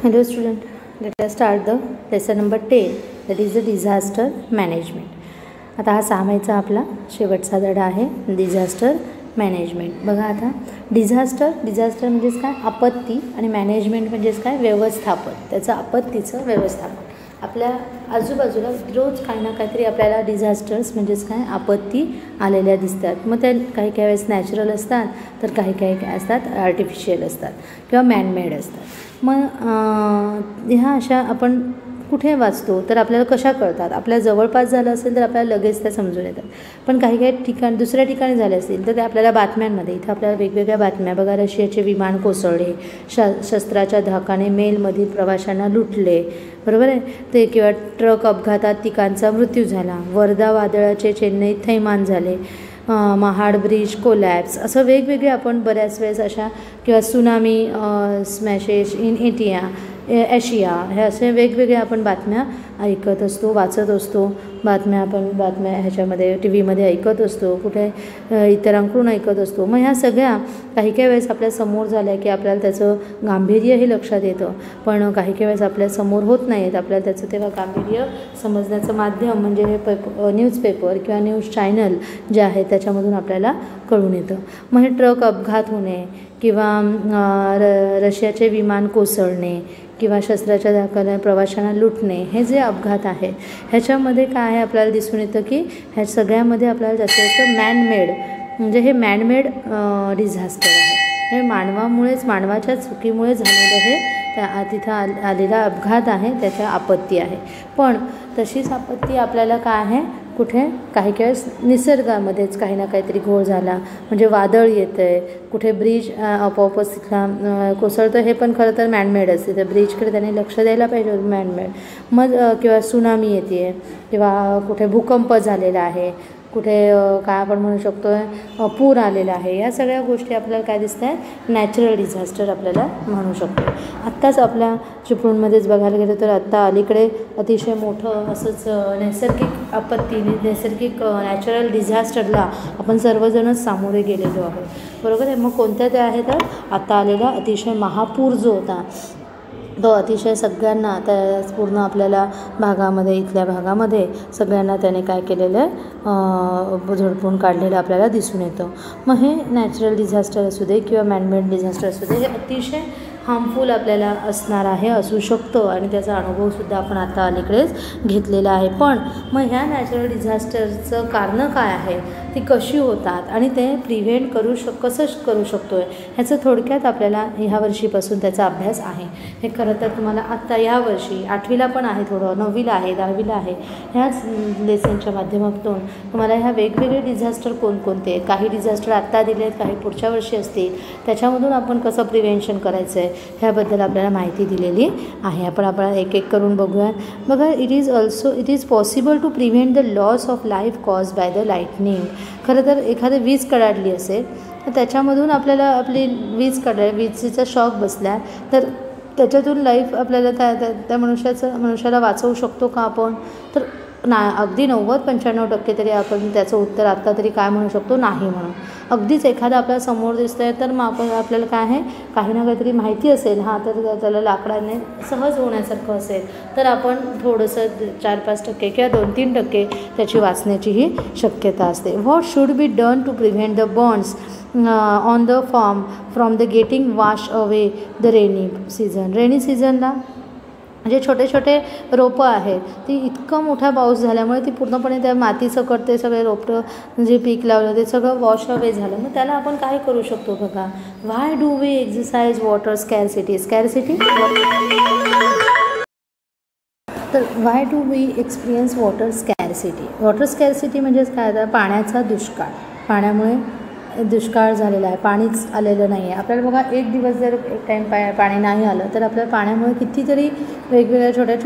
Hello student, let us start the lesson number 10, that is the disaster management. आता हा 6 महिन्याचा आपला शेवटचा धडा आहे डिझास्टर मॅनेजमेंट. बघा आता डिझास्टर म्हणजेच काय, आपत्ती, आणि मॅनेजमेंट म्हणजेच काय, व्यवस्थापन. त्याचं आपत्तीचं व्यवस्थापन. आपल्या आजूबाजूला रोज काही ना काहीतरी आपल्याला डिझास्टर्स म्हणजेच काय, आपत्ती आलेल्या दिसतात. मग त्या काही काही वेळेस नॅचरल असतात, तर काही काही काय असतात आर्टिफिशियल असतात किंवा मॅनमेड असतात. मग ह्या अशा आपण कुठे वाचतो तर आपल्याला कशा कळतात, आपल्या जवळपास झालं असेल तर आपल्याला लगेच त्या समजून येतात. पण काही काही ठिकाण दुसऱ्या ठिकाणी झाले असतील तर ते आपल्याला बातम्यांमध्ये, इथं आपल्याला वेगवेगळ्या बातम्या बघा, रशियाचे विमान कोसळले, शस्त्राच्या धाकाने मेलमधील प्रवाशांना लुटले, बरोबर आहे ते, किंवा ट्रक अपघातात तिघांचा मृत्यू झाला, वर्धा वादळाचे चेन्नईत थैमान झाले, महाड ब्रिज कोलॅप्स, असं वेगवेगळे आपण बऱ्याच वेळेस अशा, किंवा सुनामी स्मॅशेस इन एशिया, हे असे वेगवेगळे आपण बातम्या ऐकत असतो, वाचत असतो. बातम्या ह्याच्यामध्ये टी व्हीमध्ये ऐकत असतो, कुठे इतरांकडून ऐकत असतो. मग ह्या सगळ्या काही काही वेळेस आपल्या समोर झाल्या की आपल्याला त्याचं गांभीर्य हे लक्षात येतं, पण काही काही वेळेस आपल्या समोर होत नाहीत. आपल्याला त्याचं तेव्हा गांभीर्य समजण्याचं माध्यम म्हणजे हे न्यूजपेपर किंवा न्यूज चॅनल जे आहे त्याच्यामधून आपल्याला कळून येतं. मग हे ट्रक अपघात होणे, किंवा रशियाचे विमान कोसळणे, किंवा शस्त्राच्या धाकाने प्रवाशांना लुटणे, हे जे अपघात आहेत ह्याच्यामध्ये काय आहे आपल्याला दिसून येतं की ह्या सगळ्यामध्ये आपल्याला जास्तीत जास्त मॅनमेड, म्हणजे हे मॅनमेड डिझास्टर आहे. हे मानवाच्या चुकीमुळे झालेलं हे तिथं आलेला अपघात आहे, त्याच्या आपत्ती आहे. पण तशीच आपत्ती आपल्याला काय आहे, कुठे काही वेळेस निसर्गामध्येच काही ना काहीतरी घोळ झाला, म्हणजे वादळ येतं आहे, कुठे ब्रिज आपोआपच तिथला कोसळतं, हे पण खरं तर मॅनमेड असते. तर ब्रिजकडे त्याने लक्ष द्यायला पाहिजे, मॅनमेड. मग किंवा सुनामी येते आहे, किंवा कुठे भूकंप झालेला आहे, कुठे काय आपण म्हणू शकतो पूर आलेला आहे. या सगळ्या गोष्टी आपल्याला काय दिसत आहेत, नॅचरल डिझास्टर आपल्याला म्हणू शकतो. आत्ताच आपल्या चिपळूणमध्येच बघायला गेलं तर आत्ता अलीकडे अतिशय मोठं असंच नैसर्गिक आपत्ती, नॅचरल डिझास्टरला आपण सर्वजणच सामोरे गेलेलो आहोत, बरोबर आहे. मग कोणत्या त्या आहेत तर आत्ता आलेला अतिशय महापूर जो होता तो अतिशय सगळ्यांना, त्या पूर्ण आपल्याला इथल्या भागामध्ये सगळ्यांना त्याने काय केलेलं आहे, झोडपून काढलेलं आपल्याला दिसून येतं. मग हे नॅचरल डिझास्टर असू दे किंवा मॅनमेड डिझास्टर असू दे, हे अतिशय हार्मफुल आपल्याला असू शकतं, आणि त्याचा अनुभवसुद्धा आपण आता अलीकडेच घेतलेला आहे. पण मग ह्या नॅचरल डिझास्टरचं कारणं काय आहे, ती कशी होतात, आणि ते प्रिव्हेंट कसं करू शकतो आहे, ह्याचं थोडक्यात आपल्याला ह्या वर्षीपासून त्याचा अभ्यास आहे. हे खरं तर तुम्हाला आत्ता ह्या वर्षी 8वीला पण आहे, थोडं 9वीला आहे, 10वीला आहे. ह्याच लेसनच्या माध्यमातून तुम्हाला ह्या वेगवेगळे डिझास्टर कोणकोणते, काही डिझास्टर आत्ता दिले आहेत, काही पुढच्या वर्षी असतील, त्याच्यामधून आपण कसं प्रिव्हेन्शन करायचं आहे ह्याबद्दल आपल्याला माहिती दिलेली आहे. आपण एक एक करून बघूया. बघा, it is possible to prevent the loss of life cause by the lightning. खरं तर एखादी वीज कडाडली असेल तर त्याच्यामधून आपल्याला आपली विजेचा शॉक बसला तर त्याच्यातून लाईफ आपल्याला त्या मनुष्याला वाचवू शकतो का आपण, तर अगदी 90-95% तरी आपण त्याचं उत्तर आत्ता तरी काय म्हणू शकतो, नाही म्हणून. अगदीच एखादा आपल्याला समोर दिसतं आहे तर मग आपल्याला काय आहे, काही ना काहीतरी माहिती असेल, तर त्याला लाकडाने सहज होण्यासारखं असेल तर आपण थोडंसं 4-5% किंवा 2-3% त्याची वाचण्याचीही शक्यता असते. What should be done to prevent the burns on the farm from the getting wash away the rainy सीझनला, म्हणजे छोटे छोटे रोपं आहेत, ती इतकं मोठा पाऊस झाल्यामुळे ती पूर्णपणे त्या मातीसकट ते सगळे रोपं जे पीक लावलं ते सगळं वॉश अवे झालं. मग त्याला आपण काय करू शकतो बघा, व्हाय डू वी एक्झरसाइज वॉटर स्कॅरसिटी तर व्हाय डू वी एक्सपिरियन्स वॉटर स्कॅरसिटी म्हणजेच काय, तर पाण्याचा दुष्काळ. पाण्यामुळे दुष्काळ झालेला आहे, पाणीच आलेलं नाही आहे आपल्याला. बघा, एक दिवस जर एक टाईम पाणी नाही आलं तर आपल्याला पाण्यामुळे कितीतरी वेगवेगळ्या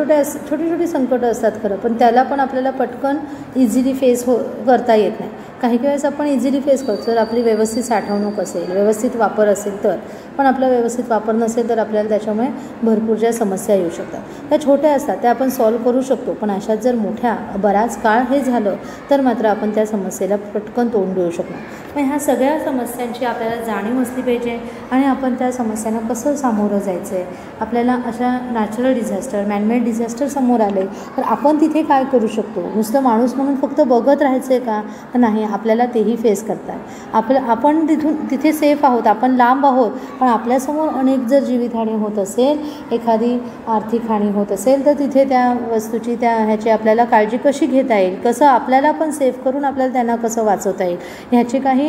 छोटी संकटं असतात खरं, पण त्याला पण आपल्याला पटकन इझिली फेस करता येत नाही. काही वेळेस आपण इझिली फेस करतो जर आपली व्यवस्थित साठवणूक असेल, व्यवस्थित वापर असेल तर. पण आपला व्यवस्थित वापर नसेल तर आपल्याला त्याच्यामुळे भरपूर ज्या समस्या येऊ शकतात. त्या छोट्या असतात त्या आपण सॉल्व करू शकतो, पण अशात जर मोठ्या बराच काळ हे झालं तर मात्र आपण त्या समस्येला पटकन तोंड देऊ शकतो. मग ह्या सगळ्या समस्यांची आपल्याला जाणीव असली पाहिजे आणि आपण त्या समस्यांना कसं सामोरं जायचं आहे. आपल्याला अशा नॅचरल डिझास्टर, मॅनमेड डिझास्टर समोर आले तर आपण तिथे काय करू शकतो. नुसतं माणूस म्हणून फक्त बघत राहायचं आहे का? नाही, आपल्याला तेही फेस करतात. आपण तिथे सेफ आहोत, आपण लांब आहोत, पण आपल्यासमोर अनेक जर जीवितहानी होत असेल, एखादी आर्थिक हानी होत असेल, तर तिथे त्या वस्तूची ह्याची आपल्याला काळजी कशी घेता येईल, कसं आपल्याला पण सेफ करून आपल्याला त्यांना कसं वाचवता येईल, ह्याची काही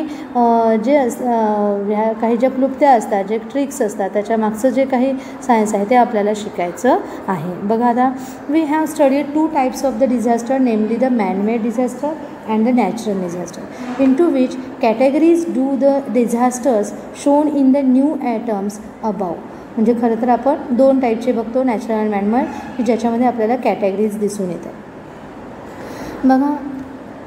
काही ज्या क्लुप्त्या असतात, जे ट्रिक्स असतात, त्याच्या मागचं जे काही सायन्स आहे ते आपल्याला शिकायचं आहे. बघा आता, we have studied 2 types of the disaster, namely the manmade disaster and the natural disaster, into which categories do the disasters shown in the new atoms above. म्हणजे खरं तर आपण 2 टाईपचे बघतो, नॅचरल आणि मॅनमेड, की ज्याच्यामध्ये आपल्याला कॅटेगरीज दिसून येतात. बघा,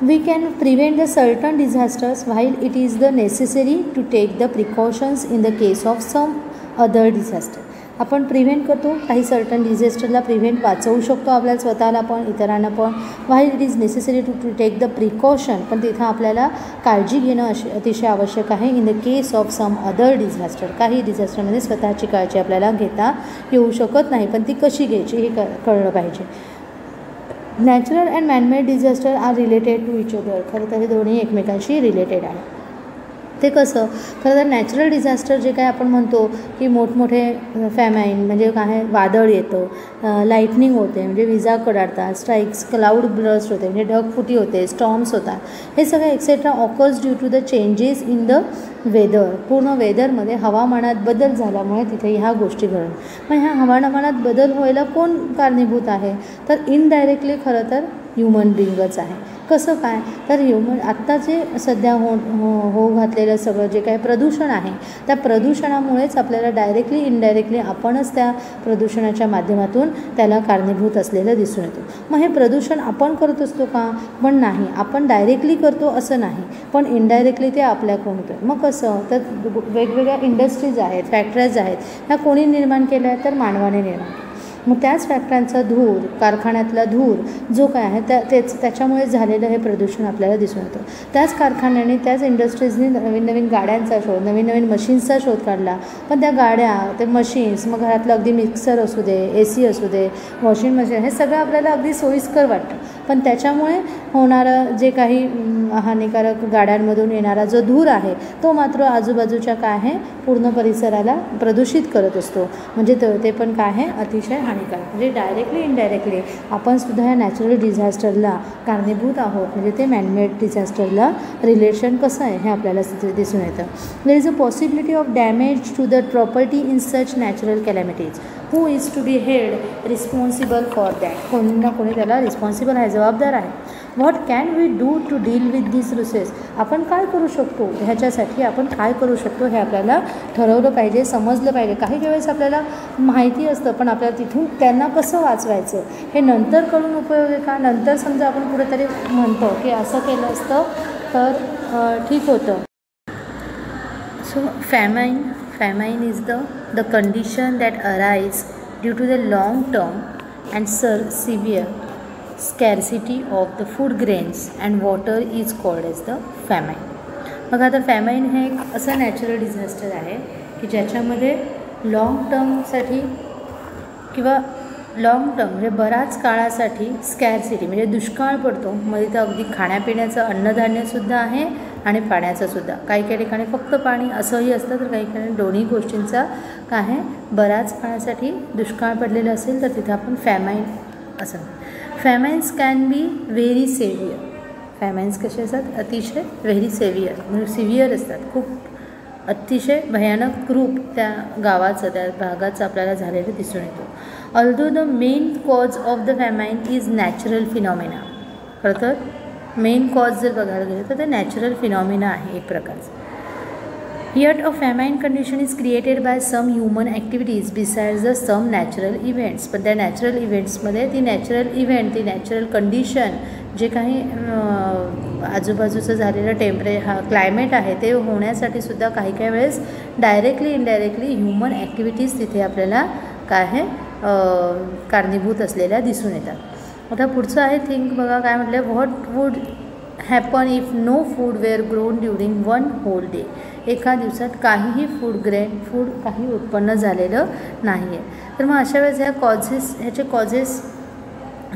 we can prevent the certain disasters while it is the necessary to take the precautions in the case of some other disaster. आपण प्रिव्हेंट करतो, काही सर्टन डिझास्टरला प्रिव्हेंट वाचवू शकतो, आपल्याला स्वतःला पण इतरांना पण. While it is necessary to take the precaution, पण तिथं आपल्याला काळजी घेणं अतिशय आवश्यक आहे. In the case of some other disaster, काही डिझास्टरमध्ये स्वतःची काळजी आपल्याला घेता येऊ शकत नाही, पण ती कशी घ्यायची हे कळलं पाहिजे. Natural and manmade disaster are related to each other. खरं तर हे दोन्ही एकमेकांशी रिलेटेड आहे. ते कसं? खरं तर नॅचरल डिझास्टर जे काय आपण म्हणतो की मोठमोठे फॅमाईन म्हणजे काय, वादळ येतं, लाईटनिंग होते म्हणजे विजा कडाडतात, स्ट्राईक्स, क्लाउड ब्रस्ट होते म्हणजे ढगफुटी होते, स्टॉर्म्स होतात, हे सगळे etcetera occurs due to the changes in the weather. पूर्ण वेदरमध्ये हवामानात बदल झाल्यामुळे तिथे ह्या गोष्टी घडतात. मग ह्या हवामानात बदल व्हायला कोण कारणीभूत आहे? तर इनडायरेक्टली खरं तर ह्युमन बिंगच आहे. कसं काय? तर आत्ता जे सध्या होऊ घातलेलं सगळं जे काही प्रदूषण आहे, त्या प्रदूषणामुळेच आपल्याला डायरेक्टली इनडायरेक्टली आपणच त्या प्रदूषणाच्या माध्यमातून त्याला कारणीभूत असलेलं दिसून येतो. मग हे प्रदूषण आपण करत असतो का? पण नाही, आपण डायरेक्टली करतो असं नाही, पण इनडायरेक्टली ते आपल्याकडून होतं. मग कसं? तर वेगवेगळ्या इंडस्ट्रीज आहेत, फॅक्टरीज आहेत, ह्या कोणी निर्माण केल्या आहेत? तर मानवाने निर्माण केल्या. मग त्याच फॅक्टऱ्यांचा धूर, कारखान्यातला धूर जो काय आहे त्याच्यामुळे झालेलं हे प्रदूषण आपल्याला दिसून येतं. त्याच कारखान्याने, त्याच इंडस्ट्रीजने नवीन नवीन गाड्यांचा शोध, नवीन नवीन मशीन्सचा शोध काढला, पण त्या गाड्या, ते मशीन्स, मग घरातलं अगदी मिक्सर असू दे, AC असू दे, वॉशिंग मशीन, हे सगळं आपल्याला अगदी सोयीस्कर वाटतं, पण त्याच्यामुळे होणारं जे काही हानिकारक गाड्यांमधून येणारा जो धूर आहे तो मात्र आजूबाजूच्या काय आहे, पूर्ण परिसराला प्रदूषित करत असतो. म्हणजे ते पण काय आहे, अतिशय हानिकारक. म्हणजे डायरेक्टली इनडायरेक्टली आपण सुद्धा या नॅचरल डिझास्टरला कारणीभूत आहोत. म्हणजे ते मॅनमेड डिझास्टरला रिलेशन कसं आहे हे आपल्याला दिसून येतं. There is a possibility of damage to the property in such natural calamities. Who is to be held responsible for that? कोणी ना कोणी त्याला रिस्पॉन्सिबल आहे, जबाबदार आहे. What can we do to deal with this resources? आपण काय करू शकतो, ह्याच्यासाठी आपण काय करू शकतो हे आपल्याला ठरवलं पाहिजे, समजलं पाहिजे. काही वेळेस आपल्याला माहिती असतं, पण आपल्याला तिथून त्यांना कसं वाचवायचं हे नंतर करून उपयोग आहे का? नंतर समजा आपण कुठेतरी म्हणतो की असं केलं असतं तर ठीक होतं. So famine is the condition that arises due to the long term and severe scarcity of the food grains and water is called as the famine. मग आता फॅमाईन हे एक असं नॅचरल डिझास्टर आहे की ज्याच्यामध्ये लॉंग टर्मसाठी किंवा लॉंग टर्म म्हणजे बऱ्याच काळासाठी स्कॅरसिटी म्हणजे दुष्काळ पडतो. मग इथं अगदी खाण्यापिण्याचं अन्नधान्यसुद्धा आहे आणि पाण्याचंसुद्धा. काही ठिकाणी फक्त पाणी असंही असतं, तर काही ठिकाणी दोन्ही गोष्टींचा काय आहे, बऱ्याच काळासाठी दुष्काळ पडलेलं असेल तर तिथं आपण फॅमाईन असं. फॅमाईन्स कॅन बी व्हेरी सेव्हिअर. फॅमाईन्स कसे असतात? अतिशय व्हेरी सेव्हिअर म्हणजे सिव्हिअर असतात, खूप अतिशय भयानक रूप त्या गावाचं, त्या भागाचं आपल्याला झालेलं दिसून येतो. Although the main cause of the famine is natural phenomena. खरं तर मेन कॉज जर बघायला गेलं तर ते नॅचरल फिनॉमिना आहे एक प्रकारचं. Yet a famine condition is created by some human activities besides the some natural events. पण त्या नॅचरल इव्हेंट्समध्ये ती नॅचरल इव्हेंट, ती नॅचरल कंडिशन जे काही आजूबाजूचं झालेलं क्लायमेट आहे ते होण्यासाठी सुद्धा काही काही वेळेस डायरेक्टली इनडायरेक्टली ह्युमन ॲक्टिव्हिटीज तिथे आपल्याला काय आहे कारणीभूत असलेल्या दिसून येतात. आता पुढचं आहे थिंक बघा काय म्हटलं, what would happen if no food were grown during one whole day. एका दिवसात काहीही फूड काही उत्पन्न झालेलं नाही आहे. तर मग अशा वेळेस ह्याचे कॉजेस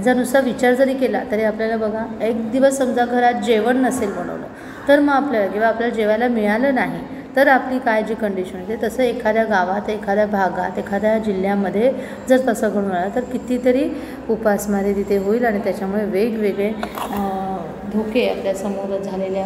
जर नुसता विचार जरी केला तरी आपल्याला बघा, एक दिवस समजा घरात जेवण नसेल बनवलं तर मग आपल्याला जेवायला मिळालं नाही तर आपली काय जी कंडिशन होते, तसं एखाद्या गावात, एखाद्या भागात, एखाद्या जिल्ह्यामध्ये जर तसं घडून आलं तर कितीतरी उपासमारी तिथे होईल आणि त्याच्यामुळे वेगवेगळे धोके आपल्यासमोर झालेल्या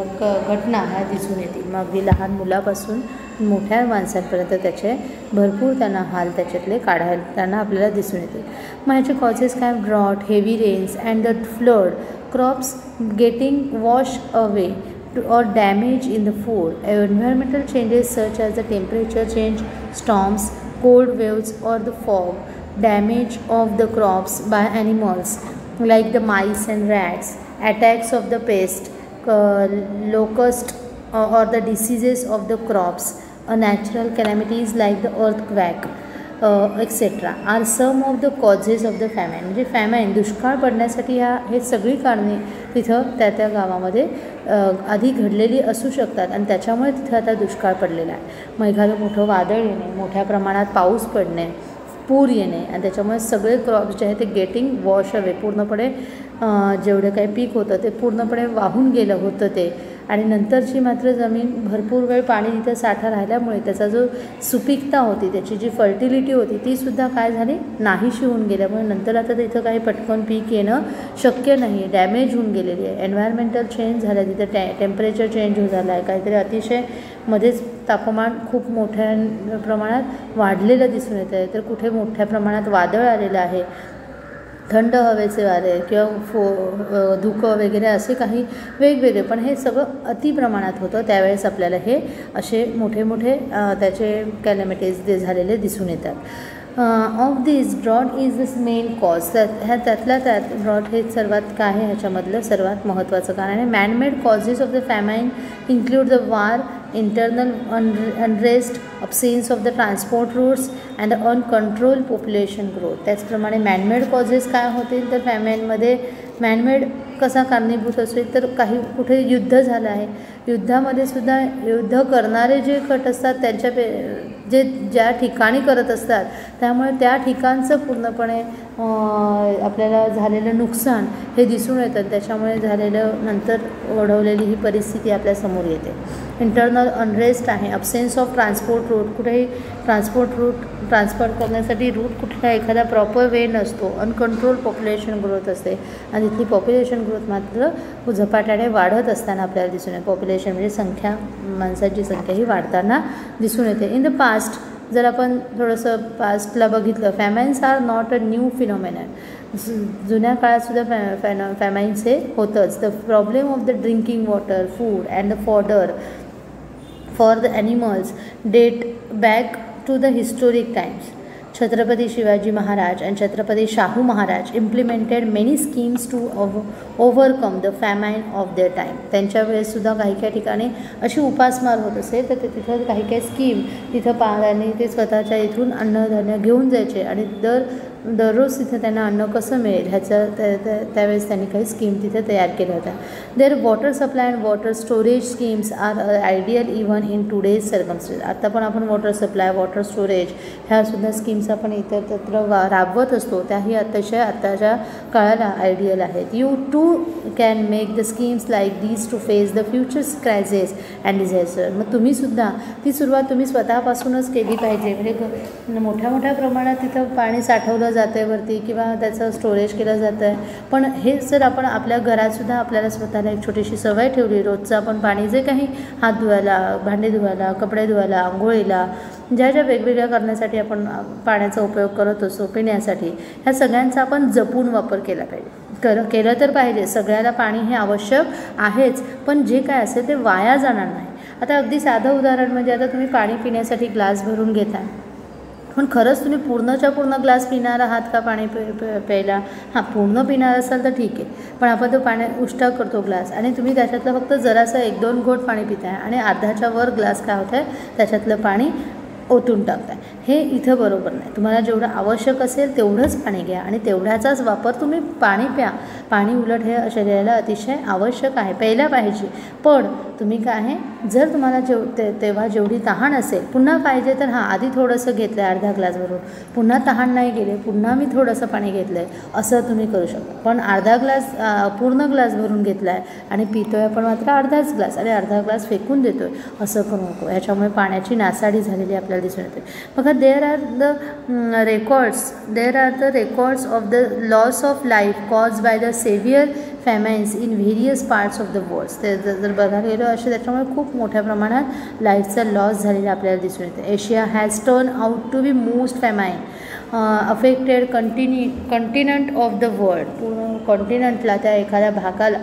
घटना ह्या दिसून येतील. मग अगदी लहान मुलापासून मोठ्या माणसांपर्यंत त्याचे भरपूर त्यांना हाल त्याच्यातले काढताना आपल्याला दिसून येतील. मग ह्याचे कॉजेस काय, drought, heavy rains and the flood, crops getting wash away or damage in the food, environmental changes such as the temperature change, storms, cold waves or the fog, damage of the crops by animals like the mice and rats, attacks of the pest, locust or the diseases of the crops, natural calamities like the earthquake etcetera are some of the causes of the famine. म्हणजे famine दुष्काळ पडण्यासाठी हे सगळी कारणे तिथं त्या गावामध्ये आधी घडलेली असू शकतात आणि त्याच्यामुळे तिथं आता दुष्काळ पडलेला आहे. मग एखादं मोठं वादळ येणे, मोठ्या प्रमाणात पाऊस पडणे, पूर येणे आणि त्याच्यामुळे सगळे क्रॉप्स जे आहे ते गेटिंग वॉश अवे, पूर्णपणे जेवढं काही पीक होतं ते पूर्णपणे वाहून गेलं होतं ते. आणि नंतरची मात्र जमीन भरपूर वेळ पाणी तिथं साठा राहिल्यामुळे त्याचा जो सुपीकता होती, त्याची जी फर्टिलिटी होती तीसुद्धा काय झाली, नाहीशी होऊन गेल्यामुळे नंतर आता तिथं काही पटकन पीक येणं शक्य नाही, डॅमेज होऊन गेलेली आहे. एन्व्हायरमेंटल चेंज झालं, तिथं टेम्परेचर चेंज होत झालं आहे, काहीतरी अतिशय मध्येच तापमान खूप मोठ्या प्रमाणात वाढलेलं दिसून येतं आहे. तर कुठे मोठ्या प्रमाणात वादळ आलेलं आहे, थंड हवेचे वारे किंवा धुकं वगैरे असे काही वेगवेगळे, पण हे सगळं अतिप्रमाणात होतं. त्यावेळेस आपल्याला हे असे मोठे मोठे त्याचे कॅलॅमिटीज झालेले दिसून येतात. Of this drought is the main cause. त्यातल्या त्यात ड्रॉट हे सर्वात काय आहे ह्याच्यामधलं सर्वात महत्त्वाचं कारण आहे. Manmade causes of the famine include the war, internal unrest, absence of the transport routes and the uncontrolled population growth. त्याचप्रमाणे मॅनमेड कॉजेस काय होतील तर फॅमाईनमध्ये मॅनमेड कसा कारणीभूत असेल तर काही कुठे युद्ध झालं आहे, युद्धामध्ये सुद्धा युद्ध करणारे जे गट असतात त्यांच्या जे ज्या ठिकाणी करत असतात त्यामुळे त्या ठिकाणचं पूर्णपणे आपल्याला झालेलं नुकसान हे दिसून येतं. त्याच्यामुळे झालेलं नंतर ओढवलेली ही परिस्थिती आपल्यासमोर येते. इंटरनल अनरेस्ट आहे, अब्सेन्स ऑफ ट्रान्सपोर्ट रूट, कुठेही ट्रान्सपोर्ट करण्यासाठी रूट कुठला एखादा प्रॉपर वे नसतो. अनकंट्रोल पॉप्युलेशन ग्रोथ असते आणि तिथली पॉप्युलेशन ग्रोथ मात्र झपाट्याने वाढत असताना आपल्याला दिसून येते. पॉप्युलेशन म्हणजे माणसाची संख्या ही वाढताना दिसून येते. इन द पास्ट जर आपण थोडंसं पास्टला बघितलं, famines are not a new phenomenon. जुन्या काळातसुद्धा फॅमाईन्स हे होतंच. The problem of the drinking water, food and the fodder for the animals date back to the historic times. Chhatrapati Shivaji Maharaj and Chhatrapati Shahu Maharaj implemented many schemes to overcome the famine of their time. त्यांच्या वेळेससुद्धा काही ठिकाणी अशी उपासमार होत असेल तर तिथं काही स्कीम तिथं पाहण्याने ते स्वतःच्या इथून अन्नधान्य घेऊन जायचे आणि दररोज तिथं त्यांना अन्न कसं मिळेल ह्याचं त्यावेळेस त्यांनी काही स्कीम तिथे तयार केल्या होत्या. Their water supply and water storage schemes are ideal even in today's circumstances. आता पण आपण वॉटर सप्लाय, वॉटर स्टोरेज ह्यासुद्धा स्कीम्स आपण इतरत्र राबवत असतो, त्याही अतिशय आताच्या काळाला आयडियल आहेत. You too can make the schemes like these to face the future's crisis and disaster. मग तुम्हीसुद्धा ती सुरुवात तुम्ही स्वतःपासूनच केली पाहिजे. म्हणजे मोठ्या प्रमाणात तिथं पाणी साठवलं जातं आहे वरती किंवा त्याचं स्टोरेज केलं जातं आहे, पण हे जर आपण आपल्या घरातसुद्धा आपल्याला स्वतःला एक छोटीशी सवय ठेवली, रोजचं आपण पाणी जे काही हात धुवायला, भांडे धुवायला, कपडे धुवायला, आंघोळीला, ज्या वेगवेगळ्या करण्यासाठी आपण पाण्याचा उपयोग करत असतो, पिण्यासाठी, ह्या सगळ्यांचा आपण जपून वापर केला पाहिजे. केलं तर पाहिजे. सगळ्याला पाणी हे आवश्यक आहेच, पण जे काय असेल ते वाया जाणार नाही. आता अगदी साधं उदाहरण म्हणजे आता तुम्ही पाणी पिण्यासाठी ग्लास भरून घेता, पण खरंच तुम्ही पूर्णच्या पूर्ण ग्लास पिणार आहात का पाणी प्यायला? हां, पूर्ण पिणार असाल तर ठीक आहे, पण आपण तो पाणी उष्टा करतो ग्लास आणि तुम्ही त्याच्यातलं फक्त जरासं 1-2 घोट पाणी पिताय आणि अर्ध्याच्या वर ग्लास काय होत आहे त्याच्यातलं पाणी ओतून टाकताय. हे इथं बरोबर नाही. तुम्हाला जेवढं आवश्यक असेल तेवढंच पाणी घ्या आणि तेवढ्याचाच वापर तुम्ही पाणी प्या. पाणी उलट हे शरीराला अतिशय आवश्यक आहे, प्यायला पाहिजे. पण तुम्ही काय आहे, जर तुम्हाला तेव्हा जेवढी तहान असेल, पुन्हा पाहिजे तर हां आधी थोडंसं घेतलं आहे अर्धा ग्लास भरून, पुन्हा तहान नाही गेले, पुन्हा मी थोडंसं पाणी घेतलं आहे, असं तुम्ही करू शकता. पण अर्धा ग्लास पूर्ण ग्लास भरून घेतला आहे आणि पितो आहे पण मात्र अर्धाच ग्लास आणि अर्धा ग्लास फेकून देतो आहे, असं करू नको. ह्याच्यामुळे पाण्याची नासाडी झालेली आपल्याला दिसून येते. बघा, there are the records of the loss of life cause by the severe famines in various parts of the world. ते जर बघायला गेलो असे त्याच्यामुळे खूप मोठ्या प्रमाणात लाईफचा लॉस झालेला आपल्याला दिसून येते. Asia has turn out to be most famine affected continent of the world. पूर्ण कॉन्टिनेंटला, त्या एखाद्या भागाला,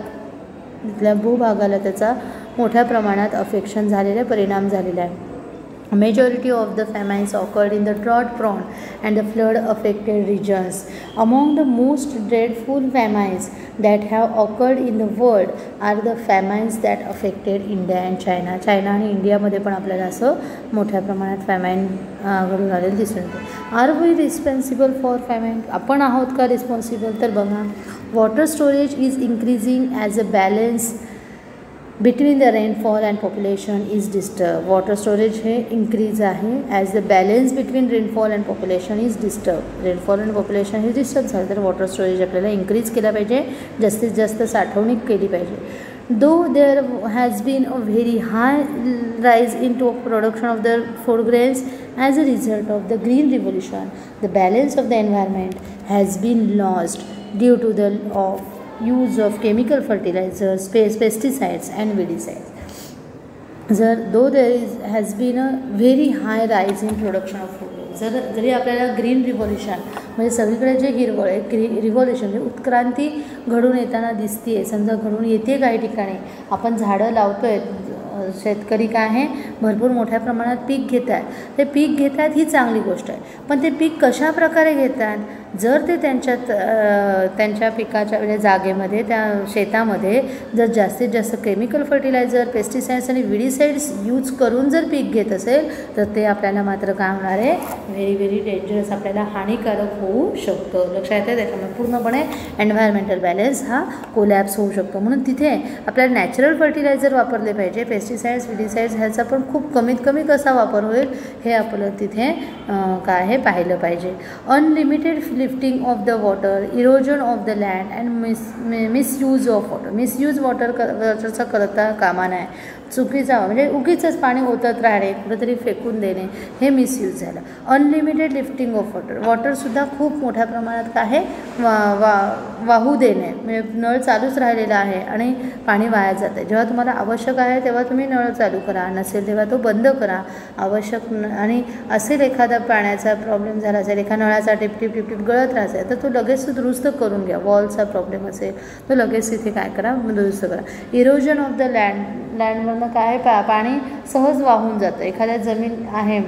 तिथल्या भूभागाला त्याचा मोठ्या प्रमाणात अफेक्शन झालेलं आहे, परिणाम झालेला आहे. A majority of the famines occurred in the drought-prone and the flood-affected regions. Among the most dreadful famines that have occurred in the world are the famines that affected India and China. China आणि इंडियामध्ये पण आपल्याला असं मोठ्या प्रमाणात फॅमाईन घडून आलेलं दिसून येते. Are we responsible for famine? आपण आहोत का रिस्पॉन्सिबल? तर बघा, water storage is increasing as a balance between the rainfall and population is disturb. Water storage हे इंक्रीज आहे as the balance between rainfall and population is disturb. Rainfall and population हे disturb झालं तर water storage आपल्याला increase केला पाहिजे, जास्तीत जास्त साठवणूक केली पाहिजे. Though there has been a very high rise in production of the food grains as a result of the green revolution, the balance of the environment has been lost due to the use of chemical fertilizers, pesticides and weedicides. Though there has been a very high rise in production of food grains, जरी आपल्याला green revolution म्हणजे सगळीकडे जे हिरवळ आहे, revolution म्हणजे उत्क्रांती घडून येताना दिसते आहे, समजा घडून येते काही ठिकाणी, आपण झाडं लावतो आहे, शेतकरी काय आहे भरपूर मोठ्या प्रमाणात पीक घेत आहेत. ते पीक घेत आहेत ही चांगली गोष्ट आहे, पण ते पीक कशा प्रकारे घेतात? जर ते त्यांच्या पिकाच्या म्हणजे जागेमध्ये, त्या शेतामध्ये जर जास्तीत जास्त केमिकल फर्टिलायझर, पेस्टिसाइड्स आणि विडीसाइड्स यूज करून जर पीक घेत असेल तर ते आपल्याला मात्र काय होणार आहे, व्हेरी व्हेरी डेंजरस, आपल्याला हानिकारक होऊ शकतं. लक्षात येतं? त्याच्यामुळे पूर्णपणे एन्व्हायरमेंटल बॅलन्स हा कोलॅप्स होऊ शकतो. म्हणून तिथे आपल्याला नॅचरल फर्टिलायझर वापरले पाहिजे. पेस्टिसाइड्स, विडीसाइड्स ह्याचा पण खूप कमीत कमी कसा वापर होईल हे आपलं तिथे काय हे पाहिलं पाहिजे. Unlimited lifting of the water, erosion of the land and misuse of water. Misuse वॉटरचा करता कामा नये. चुकीचा म्हणजे उगीचंच पाणी ओतत राहणे, कुठेतरी फेकून देणे, हे मिसयूज झालं. अनलिमिटेड लिफ्टिंग ऑफ वॉटर, वॉटरसुद्धा खूप मोठ्या प्रमाणात काय वाहू देणे, म्हणजे नळ चालूच राहिलेला आहे आणि पाणी वाया जातं आहे. जेव्हा तुम्हाला आवश्यक आहे तेव्हा तुम्ही नळ चालू करा, नसेल तेव्हा तो बंद करा. आवश्यक आणि असेल एखादा पाण्याचा प्रॉब्लेम झाला असेल, एका नळाचा टिपटिप टिपटिप गळत राहत तर तो लगेच दुरुस्त करून घ्या. वॉलचा प्रॉब्लेम असेल तो लगेच तिथे काय करा, दुरुस्त करा. इरोजन ऑफ द लँडवरनं काय पाणी सहज वाहून जातं. एखाद्या जमीन आहे,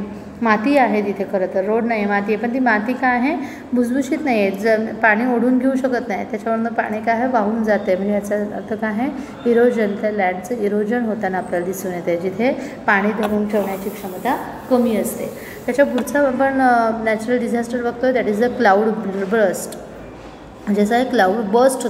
माती आहे तिथे, खरं तर रोड नाही, माती आहे, पण ती माती काय आहे भुसभुशीत नाही आहे, पाणी ओढून घेऊ शकत नाही, त्याच्यावरनं पाणी काय आहे वाहून जाते. म्हणजे याचा अर्थ काय आहे, इरोजन, त्या लँडचं इरोजन होताना आपल्याला दिसून येते, जिथे पाणी धरून ठेवण्याची क्षमता कमी असते. त्याच्या पुढचा आपण नॅचरल डिझास्टर बघतोय, that is the cloud burst. जसं क्लाउड बस्ट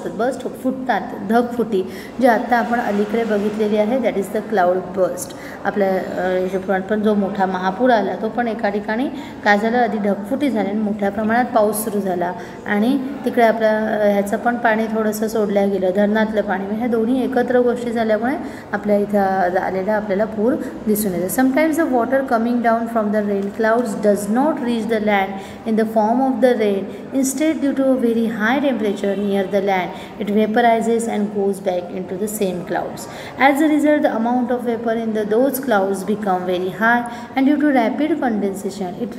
फुटतात, ढगफुटी, जे आत्ता आपण अलीकडे बघितलेली आहे, that is the cloud burst. आपल्या पण जो मोठा महापूर आला तो पण एका ठिकाणी काय झालं, आधी ढगफुटी झाली आणि मोठ्या प्रमाणात पाऊस सुरू झाला आणि तिकडे आपल्या ह्याचं पण पाणी थोडंसं सोडलं गेलं, धरणातलं पाणी. ह्या दोन्ही एकत्र गोष्टी झाल्यामुळे आपल्या इथं आलेला आपल्याला पूर दिसून येतो. Sometimes the water coming down from the rain clouds does not reach the land in the form of the rain. Instead due to a very high temperature near the land, it vaporizes and goes back into the same clouds. As a result, the amount of vapor in those clouds become very high, and due to rapid condensation, it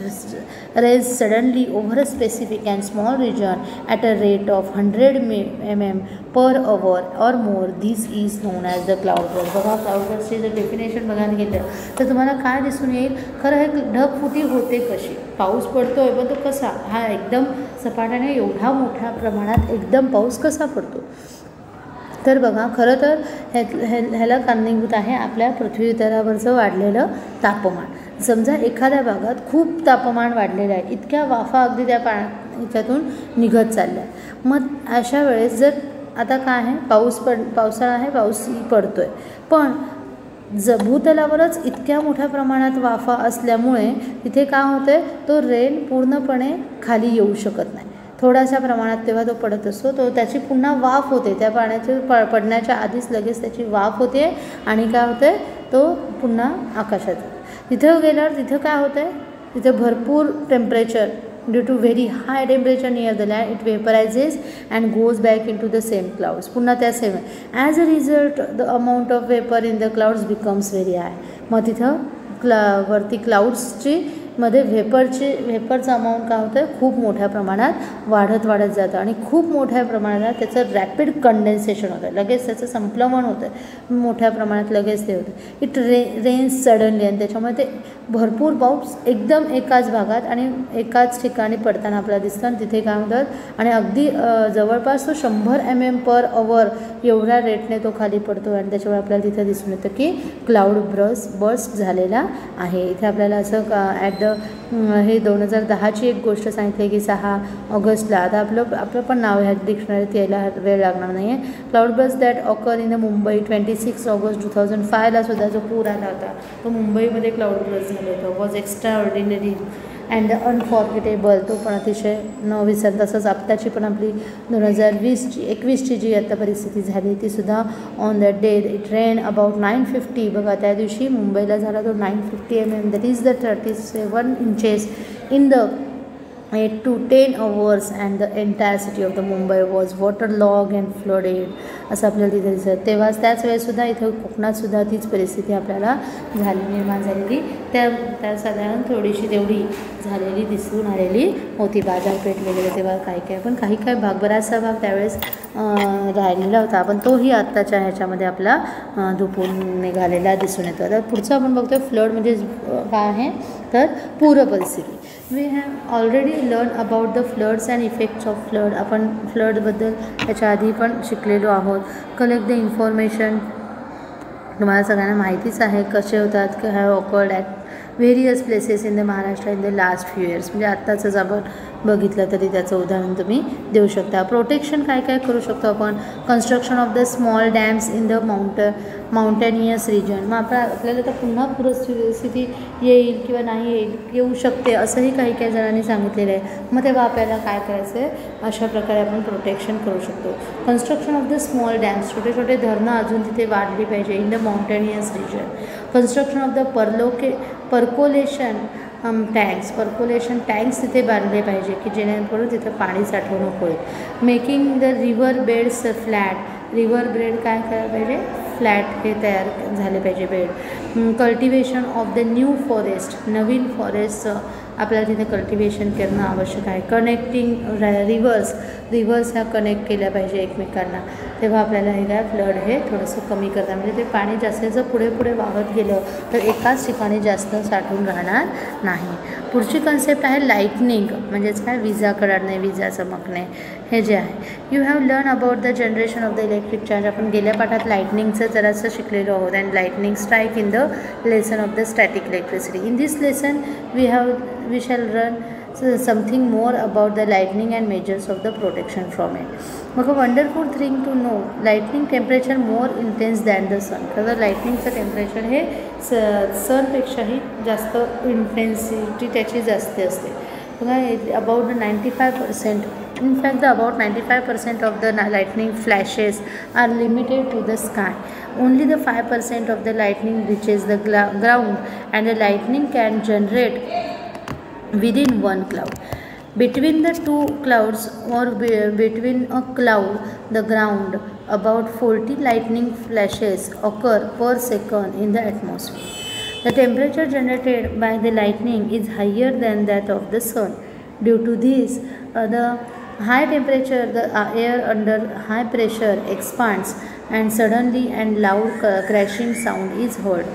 rises suddenly over a specific and small region at a rate of 100 mm per hour or more, this is known as the cloudburst. बघा क्लाउडबर्स्टचे जर definition बघायला गेलं तर तुम्हाला काय दिसून येईल, खरं हे ढगफुटी होते कशी, पाऊस पडतोय पण तो कसा, हा एकदम सपाट्याने एवढा मोठ्या प्रमाणात एकदम पाऊस कसा पडतो. तर बघा खरं तर ह्याला कारणीभूत आहे आपल्या पृथ्वी तलावरचं वाढलेलं तापमान. समजा एखाद्या भागात खूप तापमान वाढलेलं आहे, इतक्या वाफा अगदी त्या ह्याच्यातून निघत चालल्या, मग अशा वेळेस जर आता काय आहे, पावसाळा आहे, पाऊस पडतो आहे, पण भूतलावरच इतक्या मोठ्या प्रमाणात वाफा असल्यामुळे तिथे काय होतं आहे, तो रेन पूर्णपणे खाली येऊ शकत नाही. थोड्याशा प्रमाणात तेव्हा तो पडत असतो, तो त्याची पुन्हा वाफ होते, त्या पाण्याची पडण्याच्या आधीच लगेच त्याची वाफ होते आणि काय होतं आहे, तो पुन्हा आकाशात. तिथं गेल्यावर तिथं काय होतं आहे, तिथं भरपूर temperature, due to very high temperature near the land it vaporises and goes back into the same clouds. पुन्हा त्या same as a result the amount of vapour in the clouds becomes very high. मग तिथं वरती क्लाउड्सची मध्ये वेपरचं amount काय होतं आहे, खूप मोठ्या प्रमाणात वाढत जातं आणि खूप मोठ्या प्रमाणात त्याचं रॅपिड कंडेन्सेशन होतं, लगेच त्याचं संप्लवन होतं आहे, मोठ्या प्रमाणात लगेच ते होतं. इट रेन्स सडनली, आणि त्याच्यामुळे ते भरपूर पाऊस एकदम एकाच भागात आणि एकाच ठिकाणी पडताना आपल्याला दिसतं. आणि तिथे काय होतात आणि अगदी जवळपास तो 100 mm per hour एवढ्या रेटने तो खाली पडतो आणि त्याच्यामुळे आपल्याला तिथं दिसून येतं की क्लाउड बर्स्ट झालेला आहे. इथे आपल्याला असं ॲट द हे 2010ची एक गोष्ट सांगितली की 6 ऑगस्टला, आता आपलं पण नाव ह्या डिक्शनरीत यायला वेळ लागणार नाही आहे. Cloud burst that occur in the Mumbai 26 August 2005ला सुद्धा जो पूर आला होता तो मुंबईमध्ये क्लाउड बर्स्ट झालं होतं. Was extra ordinary and unforgettable, तो पण अतिशय न विसर. तसंच आत्ताची पण आपली 2021ची जी आता परिस्थिती झाली ती सुद्धा on that day it rain about 950. बघा त्या दिवशी मुंबईला झाला तो 950 mm, that is the 37 inches in the 8 to 10 hours and the entire city of the Mumbai was waterlogged and flooded. असं आपल्याला तिथे दिसतं. तेव्हाच त्याच वेळेसुद्धा इथं कोकणातसुद्धा तीच परिस्थिती आपल्याला निर्माण झालेली, त्या साधारण थोडीशी तेवढी झालेली दिसून आलेली होती. बाजारपेठ वगैरे तेव्हा काय पण काही भाग, बराचसा भाग त्यावेळेस राहिलेला होता, पण तोही आत्ताच्या ह्याच्यामध्ये आपला धुपून निघालेला दिसून येतो. आता पुढचं आपण बघतो फ्लड म्हणजे काय आहे तर पूर परिस्थिती. We have already learn about the floods and effects of flood. आपण फ्लडबद्दल त्याच्या आधी पण शिकलेलो आहोत. कलेक्ट द इन्फॉर्मेशन, तुम्हाला सगळ्यांना माहितीच आहे कसे होतात की have awkward at various places in the Maharashtra in the last few years. म्हणजे आत्ताचंच आपण बघितलं तरी त्याचं उदाहरण तुम्ही देऊ शकता. प्रोटेक्शन काय करू शकतो आपण, construction of the small dams in the mountainous region. मग आपल्याला तर पुन्हा पूरस्थिती येईल किंवा नाही येऊ शकते असंही काही जणांनी सांगितलेलं आहे. मग तेव्हा आपल्याला काय करायचं आहे, अशा प्रकारे आपण प्रोटेक्शन करू शकतो. Construction of the small dams, छोटे धरणं अजून तिथे वाढली पाहिजे in the mountainous region. Construction of the percolation tanks तिथे बांधले पाहिजे की जेणेकरून तिथं पाणी साठवणूक होईल. Making the river beds flat, river bed काय करायला पाहिजे, फ्लॅट हे तयार झाले पाहिजे bed. Cultivation of the new forest, नवीन फॉरेस्टचं आपल्याला तिथे कल्टिवेशन करणं आवश्यक आहे. कनेक्टिंग रिव्हर्स ह्या कनेक्ट केल्या पाहिजे एकमेकांना, तेव्हा आपल्याला हे काय फ्लड हे थोडंसं कमी करता, म्हणजे ते पाणी जास्तीचं पुढे वाहत गेलं तर एकाच ठिकाणी जास्त साठून राहणार नाही. पुढची कन्सेप्ट आहे लाईटनिंग, म्हणजेच काय विजा कडाडणे, विजा चमकणे हे जे आहे. You have learn about the generation of the electric charge. आपण गेल्या पाठात लाईटनिंगचं जरासं शिकलेलो आहोत. And lightning strike in the lesson of the static electricity. In this lesson we shall learn something more about the lightning and measures of the protection from it. मग wonderful thing to know, lightning temperature more intense than the sun. तर लाईटनिंगचं temperature हे सनपेक्षाही जास्त intensity त्याची जास्त असते. बघा about the 95%, in fact about 95% of the lightning flashes are limited to the sky. Only the 5% of the lightning reaches the ground, and the lightning can generate within one cloud. Between the two clouds or between a cloud the ground, about 40 lightning flashes occur per second in the atmosphere. The temperature generated by the lightning is higher than that of the sun. Due to this, the high temperature the air under high pressure expands and suddenly and loud crashing sound is heard.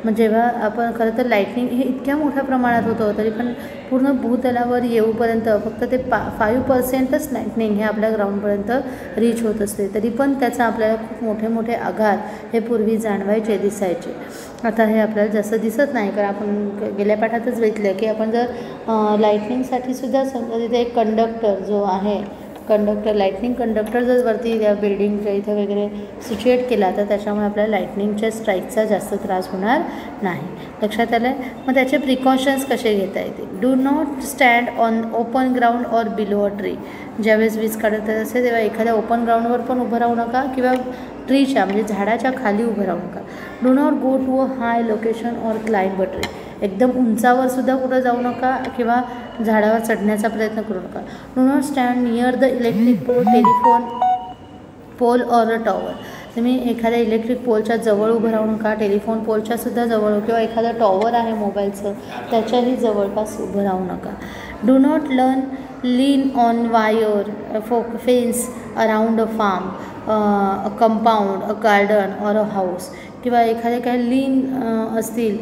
मग जेव्हा आपण खरं तर lightning हे इतक्या मोठ्या प्रमाणात होतं तरी पण पूर्ण भूतलावर येऊपर्यंत फक्त ते 5% लाईटनिंग हे आपल्या ग्राउंडपर्यंत रीच होत असते, तरी पण त्याचा आपल्याला खूप मोठे मोठे आघात हे पूर्वी जाणवायचे, दिसायचे. आता हे आपल्याला जास्त दिसत नाही, कारण आपण गेल्या पाठातच बघितलं की आपण जर लाईटनिंगसाठी सुद्धा समजा तिथे एक कंडक्टर जो आहे, कंडक्टर लाईटनिंग कंडक्टर जर वरती त्या बिल्डिंगच्या इथे वगैरे सिच्युएट केला तर त्याच्यामुळे आपल्याला लाईटनिंगच्या स्ट्राईकचा जास्त त्रास होणार नाही. लक्षात आलं आहे. मग त्याचे प्रिकॉशन्स कसे घेता येतील? Do not stand on open ground or below a tree. ज्यावेळेस वीज काढत असेल तेव्हा एखाद्या ओपन ग्राउंडवर पण उभं राहू नका किंवा ट्रीच्या म्हणजे झाडाच्या खाली उभं राहू नका. Do not go to a high location or climb a tree. एकदम उंचावर सुद्धा कुठं जाऊ नका किंवा झाडावर चढण्याचा प्रयत्न करू नका. Do not stand near the electric pole, telephone pole or a tower. तुम्ही एखाद्या इलेक्ट्रिक पोलच्या जवळ उभं राहू नका, टेलिफोन पोलच्या सुद्धा जवळ किंवा एखादं टॉवर आहे मोबाईलचं त्याच्याही जवळपास उभं राहू नका. Do not lean on wire fence around a farm, a compound, a garden or a house. किंवा एखादे काही लीन असतील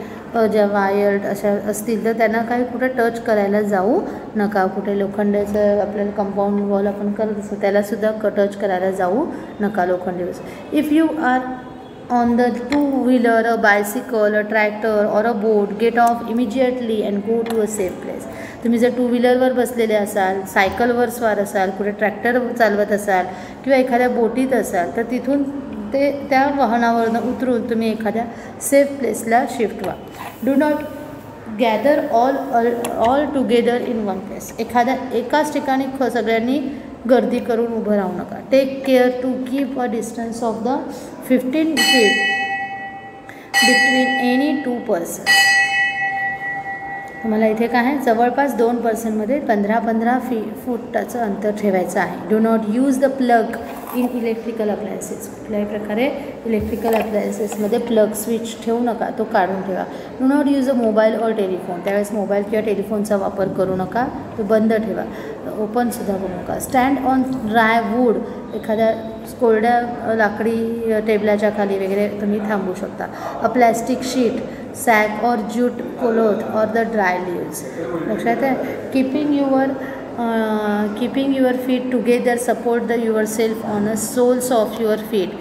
ज्या वायर्ड अशा असतील तर त्यांना काही कुठं टच करायला जाऊ नका. कुठे लोखंडाचं आपल्याला कंपाऊंड वॉल आपण करत असतो त्यालासुद्धा टच करायला जाऊ नका लोखंडी वस्तू. If you are on the 2-wheeler, a bicycle, a tractor or a boat, get off immediately and go to a safe place. तुम्ही जर 2-wheelerवर बसलेले असाल, सायकलवर स्वार असाल, कुठे ट्रॅक्टर चालवत असाल किंवा एखाद्या बोटीत असाल तर तिथून ते त्या वाहनावरनं उतरून तुम्ही एखाद्या सेफ प्लेसला शिफ्ट व्हा. Do not gather all together in one place. एकाच ठिकाणी सगळ्यांनी गर्दी करून उभं राहू नका. Take care to keep a distance of the 15 feet between any 2 persons. तुम्हाला इथे काय आहे, जवळपास 2 पर्सनमध्ये 15 फुटाचं अंतर ठेवायचं आहे. Do not use the plug in electrical appliances. कुठल्याही प्रकारे इलेक्ट्रिकल अप्लायन्सेसमध्ये प्लग स्विच ठेवू नका, तो काढून ठेवा. Do not use a mobile or telephone. त्यावेळेस मोबाईल किंवा टेलिफोनचा वापर करू नका, तो बंद ठेवा, ओपनसुद्धा करू नका. Stand on dry wood. एखाद्या कोरड्या लाकडी टेबलाच्या खाली वगैरे तुम्ही थांबू शकता. A plastic sheet, sack or jute cloth or the dry leaves. लक्षात आहे. keeping your feet together, support your self on the soles of your feet,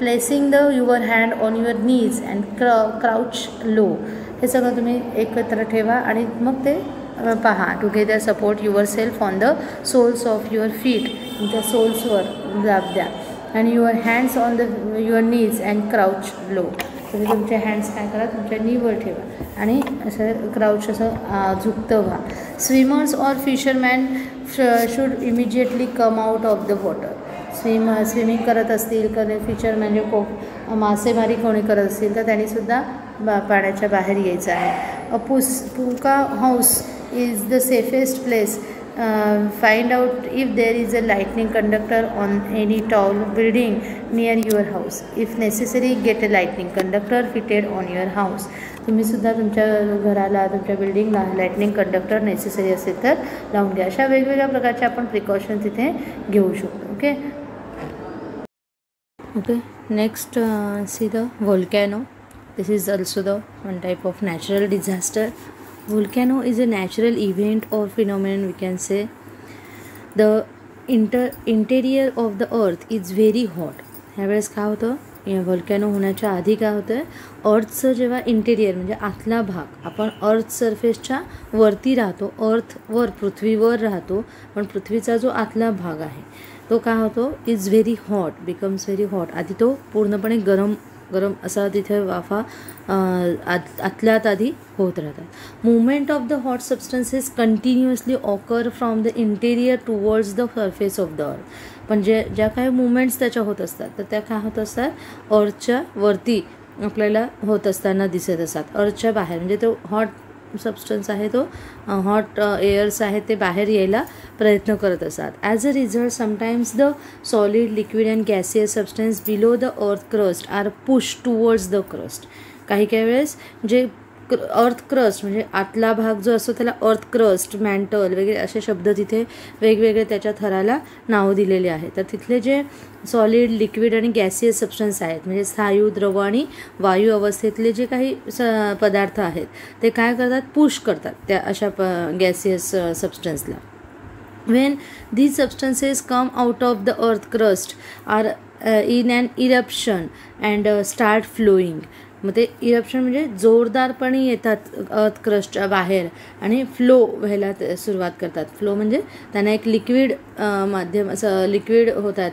placing your hand on your knees and crouch low. हे सगळं तुम्ही एकत्र ठेवा आणि मग ते पहा. Together support your self on the soles of your feet. तुमच्या सोल्सवर दाब द्या. आणि your hands on your knees and crouch low. तुम्ही तुमचे हँड्स काय करा, तुमच्या नीवर ठेवा आणि असं क्राउच असं झुकतं व्हा. Swimmers or fisherman should immediately come out of the water. Swimming करत असतील, फिशर म्हणजे मासेमारी कोणी करत असतील तर त्यांनीसुद्धा पाण्याच्या बाहेर यायचं आहे. A pucca house is the safest place. Find out if there is a lightning conductor on any tall building near your house. If necessary, get a lightning conductor fitted on your house. तुम्ही सुद्धा तुमच्या घराला, तुमच्या बिल्डिंगला lightning conductor necessary असेल तर लावून घ्या. अशा वेगवेगळ्या प्रकारचे आपण प्रिकॉशन्स तिथे घेऊ शकतो. Okay next see the volcano. This is also the one type of natural disaster. Volcano is a natural event or phenomenon, we can say. The interior of the earth is very hot. ह्यावेळेस काय होतं, या volcano होण्याच्या आधी काय होतं, अर्थचं जेव्हा interior म्हणजे आतला भाग, आपण अर्थ सरफेसच्या वरती राहतो, अर्थवर पृथ्वीवर राहतो, पण पृथ्वीचा जो आतला भाग आहे तो काय होतो, is very hot, becomes very hot. आधी तो पूर्णपणे गरम असा तिथे वाफा आतल्यात आधी होत राहतात. Movement of the hot substances continuously occur from the interior towards the surface of the earth. पण ज्या काही मुवमेंट्स त्याच्या होत असतात तर त्या काय होत असतात, अर्थच्या वरती आपल्याला होत असताना दिसत असतात. अर्थच्या बाहेर म्हणजे तो हॉट सबस्टन्स आहे, तो हॉट एअर्स आहेत ते बाहेर यायला प्रयत्न करत असतात. As a result sometimes the solid, liquid and gaseous substance below the earth crust are push towards the crust. काही काही वेळेस जे अर्थ क्रस्ट म्हणजे आतला भाग जो असतो त्याला अर्थ क्रस्ट, मॅन्टल वगैरे असे शब्द तिथे वेगवेगळे त्याच्या थराला नाव दिलेले आहे. तर तिथले जे सॉलिड, लिक्विड आणि गॅसियस सबस्टन्स आहेत म्हणजे स्थायू, द्रव आणि वायू अवस्थेतले जे काही पदार्थ आहेत ते काय करतात, पुश करतात त्या अशा gaseous सबस्टन्सला. When these substances come out of the earth crust are in an eruption and start flowing. मग ते इरप्शन म्हणजे जोरदारपणे येतात अर्थ क्रस्टच्या बाहेर आणि फ्लो व्हायला सुरुवात करतात. फ्लो म्हणजे त्यांना एक लिक्विड माध्यम असं लिक्विड होतात,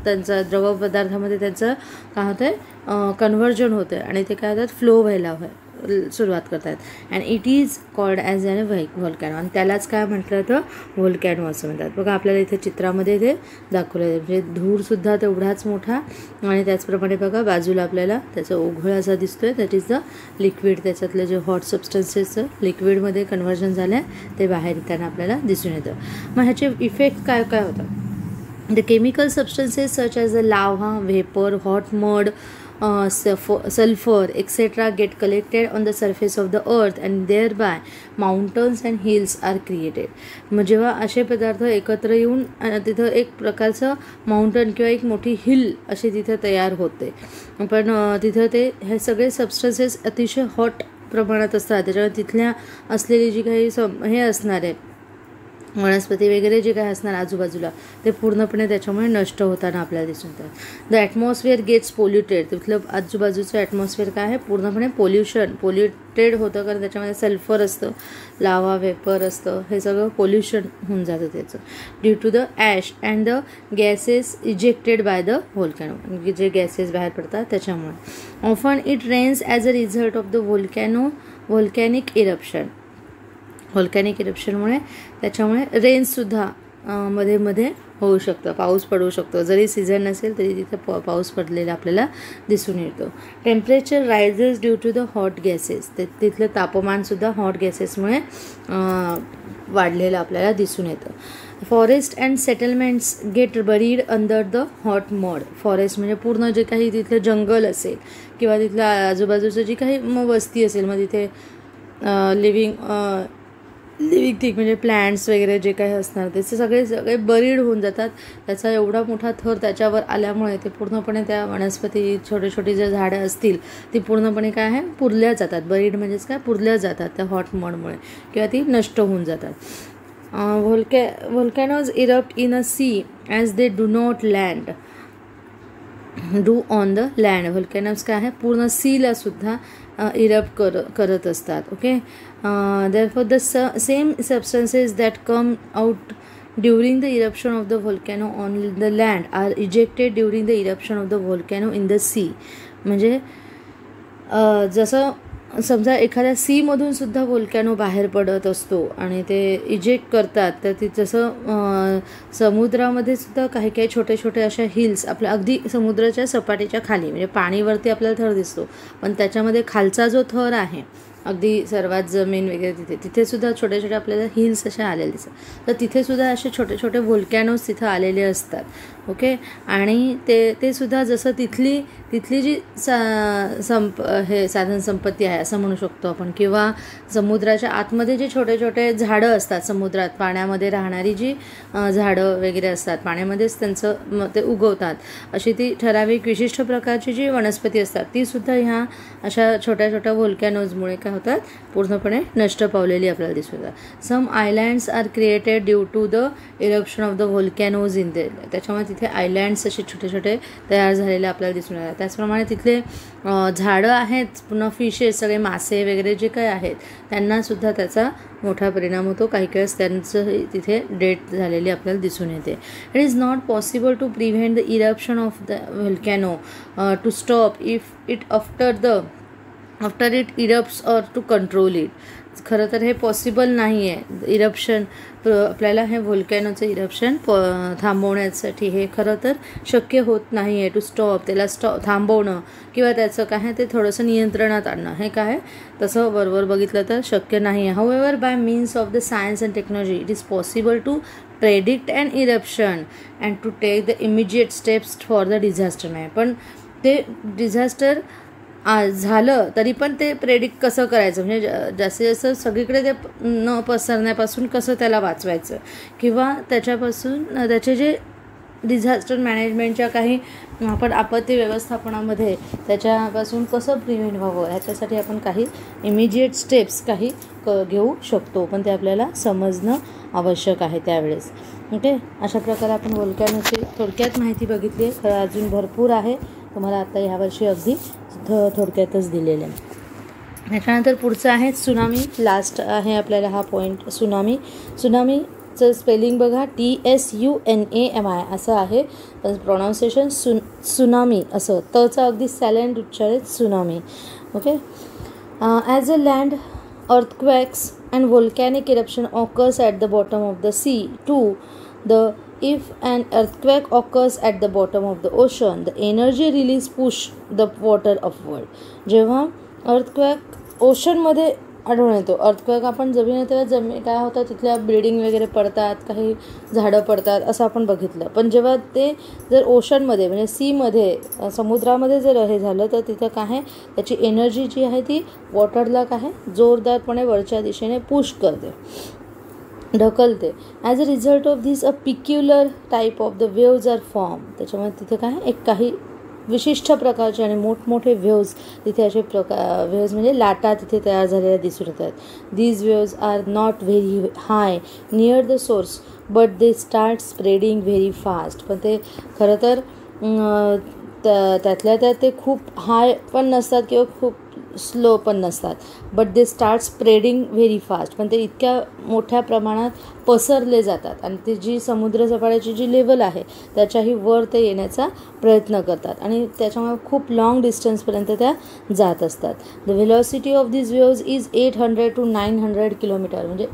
त्यांचं द्रव पदार्थामध्ये त्यांचं काय होतं आहे, कन्व्हर्जन होतं आणि ते काय होतात, फ्लो व्हायला सुरुवात करतात. And it is called as a volcano. आणि त्यालाच काय म्हटलं तर व्होल्कॅनो असं म्हणतात. बघा आपल्याला इथे चित्रामध्ये ते दाखवलं आहे, म्हणजे धूरसुद्धा तेवढाच मोठा आणि त्याचप्रमाणे बघा बाजूला आपल्याला त्याचा ओघळ असा दिसतोय. That is the liquid. त्याच्यातलं जे हॉट सबस्टन्सेसचं लिक्विडमध्ये कन्व्हर्जन झालं आहे ते बाहेर येताना आपल्याला दिसून येतं. मग ह्याचे इफेक्ट काय काय होतात. The chemical substances such as the lava, vapour, hot mud, sulfur etc. get collected on the surface of the earth and thereby mountains and hills are created. मग जेव्हा असे पदार्थ एकत्र येऊन तिथं एक प्रकारचं माउंटन किंवा एक मोठी हिल अशी तिथं तयार होते. पण तिथं ते हे सगळे सबस्टन्सेस अतिशय हॉट प्रमाणात असतात. त्याच्यामुळे तिथल्या असलेली जी काही हे असणार आहे वनस्पती वगैरे जे काय असणार आजूबाजूला ते पूर्णपणे त्याच्यामुळे नष्ट होताना आपल्याला दिसून येतात. The atmosphere gets polluted. तिथलं आजूबाजूचं ॲटमॉस्फिअर काय आहे, पूर्णपणे पोल्युटेड होतं, कारण त्याच्यामध्ये सल्फर असतं, लावा, वेपर असतं, हे सगळं पोल्युशन होऊन जातं त्याचं due to the ash and the gases ejected by the volcano. जे गॅसेस बाहेर पडतात त्याच्यामुळे. Often it rains as a result of the volcanic eruption. Volcanic इरप्शनमुळे त्याच्यामुळे रेन्ससुद्धा मध्ये मध्ये होऊ शकतं, पाऊस पडू शकतो. जरी सीझन नसेल तरी तिथे पाऊस पडलेला आपल्याला दिसून येतो. Temperature rises due to the hot gases. तिथलं तापमानसुद्धा हॉट गॅसेसमुळे वाढलेलं आपल्याला दिसून येतं. Forest and settlements get buried under the hot mud. Forest म्हणजे पूर्ण जे काही तिथलं जंगल असेल किंवा तिथलं आजूबाजूचं जी काही वस्ती असेल, मग तिथे लिव्हिंग थिंग म्हणजे प्लॅन्ट्स वगैरे जे काही असणार ते सगळे बरीड होऊन जातात. त्याचा एवढा मोठा थर त्याच्यावर आल्यामुळे ते पूर्णपणे त्या वनस्पती छोटे छोटी जर झाडं असतील ती पूर्णपणे काय आहे, पुरल्या जातात. बरीड म्हणजेच काय, पुरल्या जातात त्या हॉट मडमुळे किंवा ती नष्ट होऊन जातात. volcanoes erupt in a sea as they do not do on the land. व्होल्कॅनोज काय आहे, पूर्ण सीला सुद्धा इरप्ट करत असतात. Okay. therefore the same substances that come out during the eruption of the volcano on the land are ejected during the eruption of the volcano in the sea. म्हणजे जसं समजा एखाद्या सीमधून सुद्धा व्होल्कॅनो बाहेर पडत असतो आणि ते इजेक्ट करतात, तर ती जसं समुद्रामध्ये सुद्धा काही काही छोटे छोटे अशा हिल्स आपल्या अगदी समुद्राच्या सपाटीच्या खाली म्हणजे पाणीवरती आपल्याला थर दिसतो, पण त्याच्यामध्ये खालचा जो थर आहे अगदी सर्वात जमीन वगैरे तिथे सुद्धा छोटे छोटे आपल्याला हिल्स असे आलेले दिसतात. तर तिथे सुद्धा असे छोटे छोटे व्होल्कॅनोज तिथं आलेले असतात. ओके. आणि ते सुद्धा जसं तिथली जी हे साधन संपत्ती आहे असं म्हणू शकतो आपण, किंवा समुद्राच्या आतमध्ये जे छोटे छोटे झाडं असतात, समुद्रात पाण्यामध्ये राहणारी जी झाडं वगैरे असतात, पाण्यामध्येच त्यांचं ते उगवतात, अशी ती ठराविक विशिष्ट प्रकारची जी वनस्पती असतात ती सुद्धा ह्या अशा छोट्या छोट्या व्होल्कॅनोजमुळे काय होतात, पूर्णपणे नष्ट पावलेली आपल्याला दिसत होतात. Some islands are created due to the eruption of the volcanoes in the. त्याच्यामुळे तिथे आयलँड्स असे छोटे छोटे तयार झालेले आपल्याला दिसून येतात. त्याचप्रमाणे तिथले झाडं आहेत, पुन्हा फिशेस, सगळे मासे वगैरे जे काही आहेत त्यांनासुद्धा त्याचा मोठा परिणाम होतो. काही वेळेस त्यांचं तिथे डेथ झालेली आपल्याला दिसून येते. It is not possible to prevent the eruption of the volcano to stop if it after it erupts or to control it. खरं तर हे पॉसिबल नाही आहे इरप्शन, आपल्याला हे व्होल्कॅनोचं इरप्शन थांबवण्यासाठी हे खरं तर शक्य होत नाही आहे. टू स्टॉप, त्याला थांबवणं किंवा त्याचं काय ते थोडंसं नियंत्रणात आणणं, हे काय तसं बरोबर बघितलं तर शक्य नाही आहे. However by means of the science and technology it is possible to predict and eruption and to take the immediate steps for the disaster. नाही पण ते डिझास्टर झालं तरी पण ते प्रेडिक्ट कसं करायचं, म्हणजे जास्तीत जास्त सगळीकडे ते न पसरण्यापासून कसं त्याला वाचवायचं, किंवा त्याच्यापासून त्याचे जे डिझास्टर मॅनेजमेंटच्या काही आपण आपत्ती व्यवस्थापनामध्ये त्याच्यापासून कसं प्रिव्हेंट व्हावं ह्याच्यासाठी आपण काही इमिजिएट स्टेप्स काही घेऊ शकतो, पण ते आपल्याला समजणं आवश्यक आहे त्यावेळेस. ओके, अशा प्रकारे आपण व्होल्कॅनोची थोडक्यात माहिती बघितली आहे. खरं अजून भरपूर आहे, तुम्हाला आता ह्यावर्षी अगदी थोडक्यातच दिलेलं आहे. त्याच्यानंतर पुढचं आहे त्सुनामी. लास्ट आहे आपल्याला हा पॉईंट त्सुनामी. त्सुनामीचं स्पेलिंग बघा, TSUNAMI असं आहे, प्रोनाऊन्सिएशन त्सुनामी असं, तचं अगदी सायलेंट उच्चार आहे tsunami. Okay, as a land earthquakes and volcanic eruption occurs at the bottom of the sea. 2. If an earthquake occurs at the bottom of the ocean, the energy release push the water upward. जेव्हा earthquake ओशनमध्ये आढळून येतो, earthquake आपण जमिनीत तेव्हा काय होतं, तिथल्या building वगैरे पडतात, काही झाडं पडतात असं आपण बघितलं. पण जेव्हा ते जर ओशनमध्ये म्हणजे सीमध्ये समुद्रामध्ये जर हे झालं तर तिथं काय त्याची एनर्जी जी आहे ती वॉटरला काय जोरदारपणे वरच्या दिशेने पुश करते, ढकलते. As a result of this a peculiar type of the waves are form. त्याच्यामुळे तिथे काय एक काही विशिष्ट प्रकारचे आणि मोठमोठे वेव्ज तिथे असे वेव्ज म्हणजे लाटा तिथे तयार झालेल्या दिसून येतात. These waves are not very high near the source but they start spreading very fast. पण ते खरं तर त्यातल्या त्यात ते खूप हाय पण नसतात किंवा खूप स्लो पण नसतात, but they start spreading very fast. पण ते इतक्या मोठ्या प्रमाणात पसरले जातात आणि ती जी समुद्र सपाटीची जी लेवल आहे त्याच्याही वर ते येण्याचा प्रयत्न करतात आणि त्याच्यामुळे खूप लॉंग डिस्टन्सपर्यंत त्या जात असतात. The velocity of this waves is 800 to 900 kilometre. म्हणजे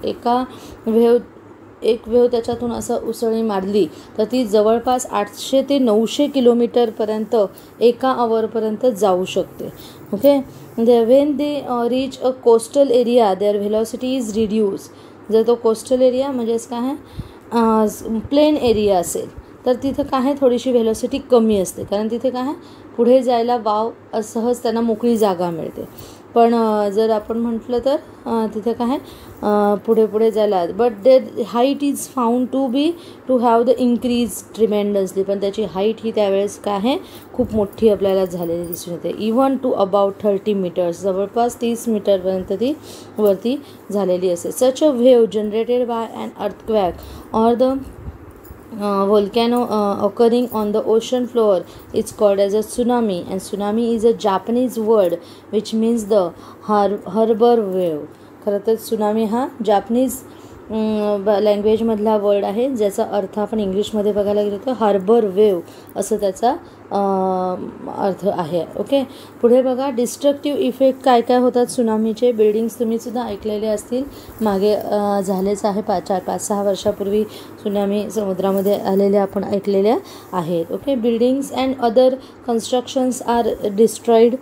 एक वेव्ह त्याच्यातून असं उसळी मारली तर ती जवळपास 800 ते 900 किलोमीटरपर्यंत एका आवरपर्यंत जाऊ शकते. Okay, when they reach a coastal area their velocity is reduce. जर तो कोस्टल एरिया म्हणजेच काय आहे प्लेन एरिया असेल तर तिथं काय थोडीशी व्हेलॉसिटी कमी असते, कारण तिथे काय पुढे जायला वाव सहज त्यांना मोकळी जागा मिळते. पण जर आपण म्हटलं तर तिथे काय पुढे जायला, but their height is found to have the increase tremendously. पण त्याची हाईट ही त्यावेळेस काय आहे खूप मोठी आपल्याला झालेली दिसून येते. इवन टू अबाउट 30 मीटर्स, जवळपास 30 मीटरपर्यंत ती वरती झालेली असते. Such a wave generated by an earthquake or the volcano occurring on the ocean floor is called as a tsunami, and tsunami is a Japanese word which means the harbor wave. खरं तर tsunami हा Japanese लँग्वेजमधला word आहे ज्याचा अर्थ आपण इंग्लिशमध्ये बघायला गेलो तर हार्बर वेव्ह असं त्याचा अर्थ आहे. ओके, पुढे बघा डिस्ट्रक्टिव्ह इफेक्ट काय काय होतात त्सुनामीचे. बिल्डिंग्स तुम्ही सुद्धा ऐकलेले असतील, मागे झालेच आहे 5-6 वर्षापूर्वी त्सुनामी समुद्रामध्ये आलेल्या आपण ऐकलेल्या आहेत. Okay, buildings and other constructions are destroyed.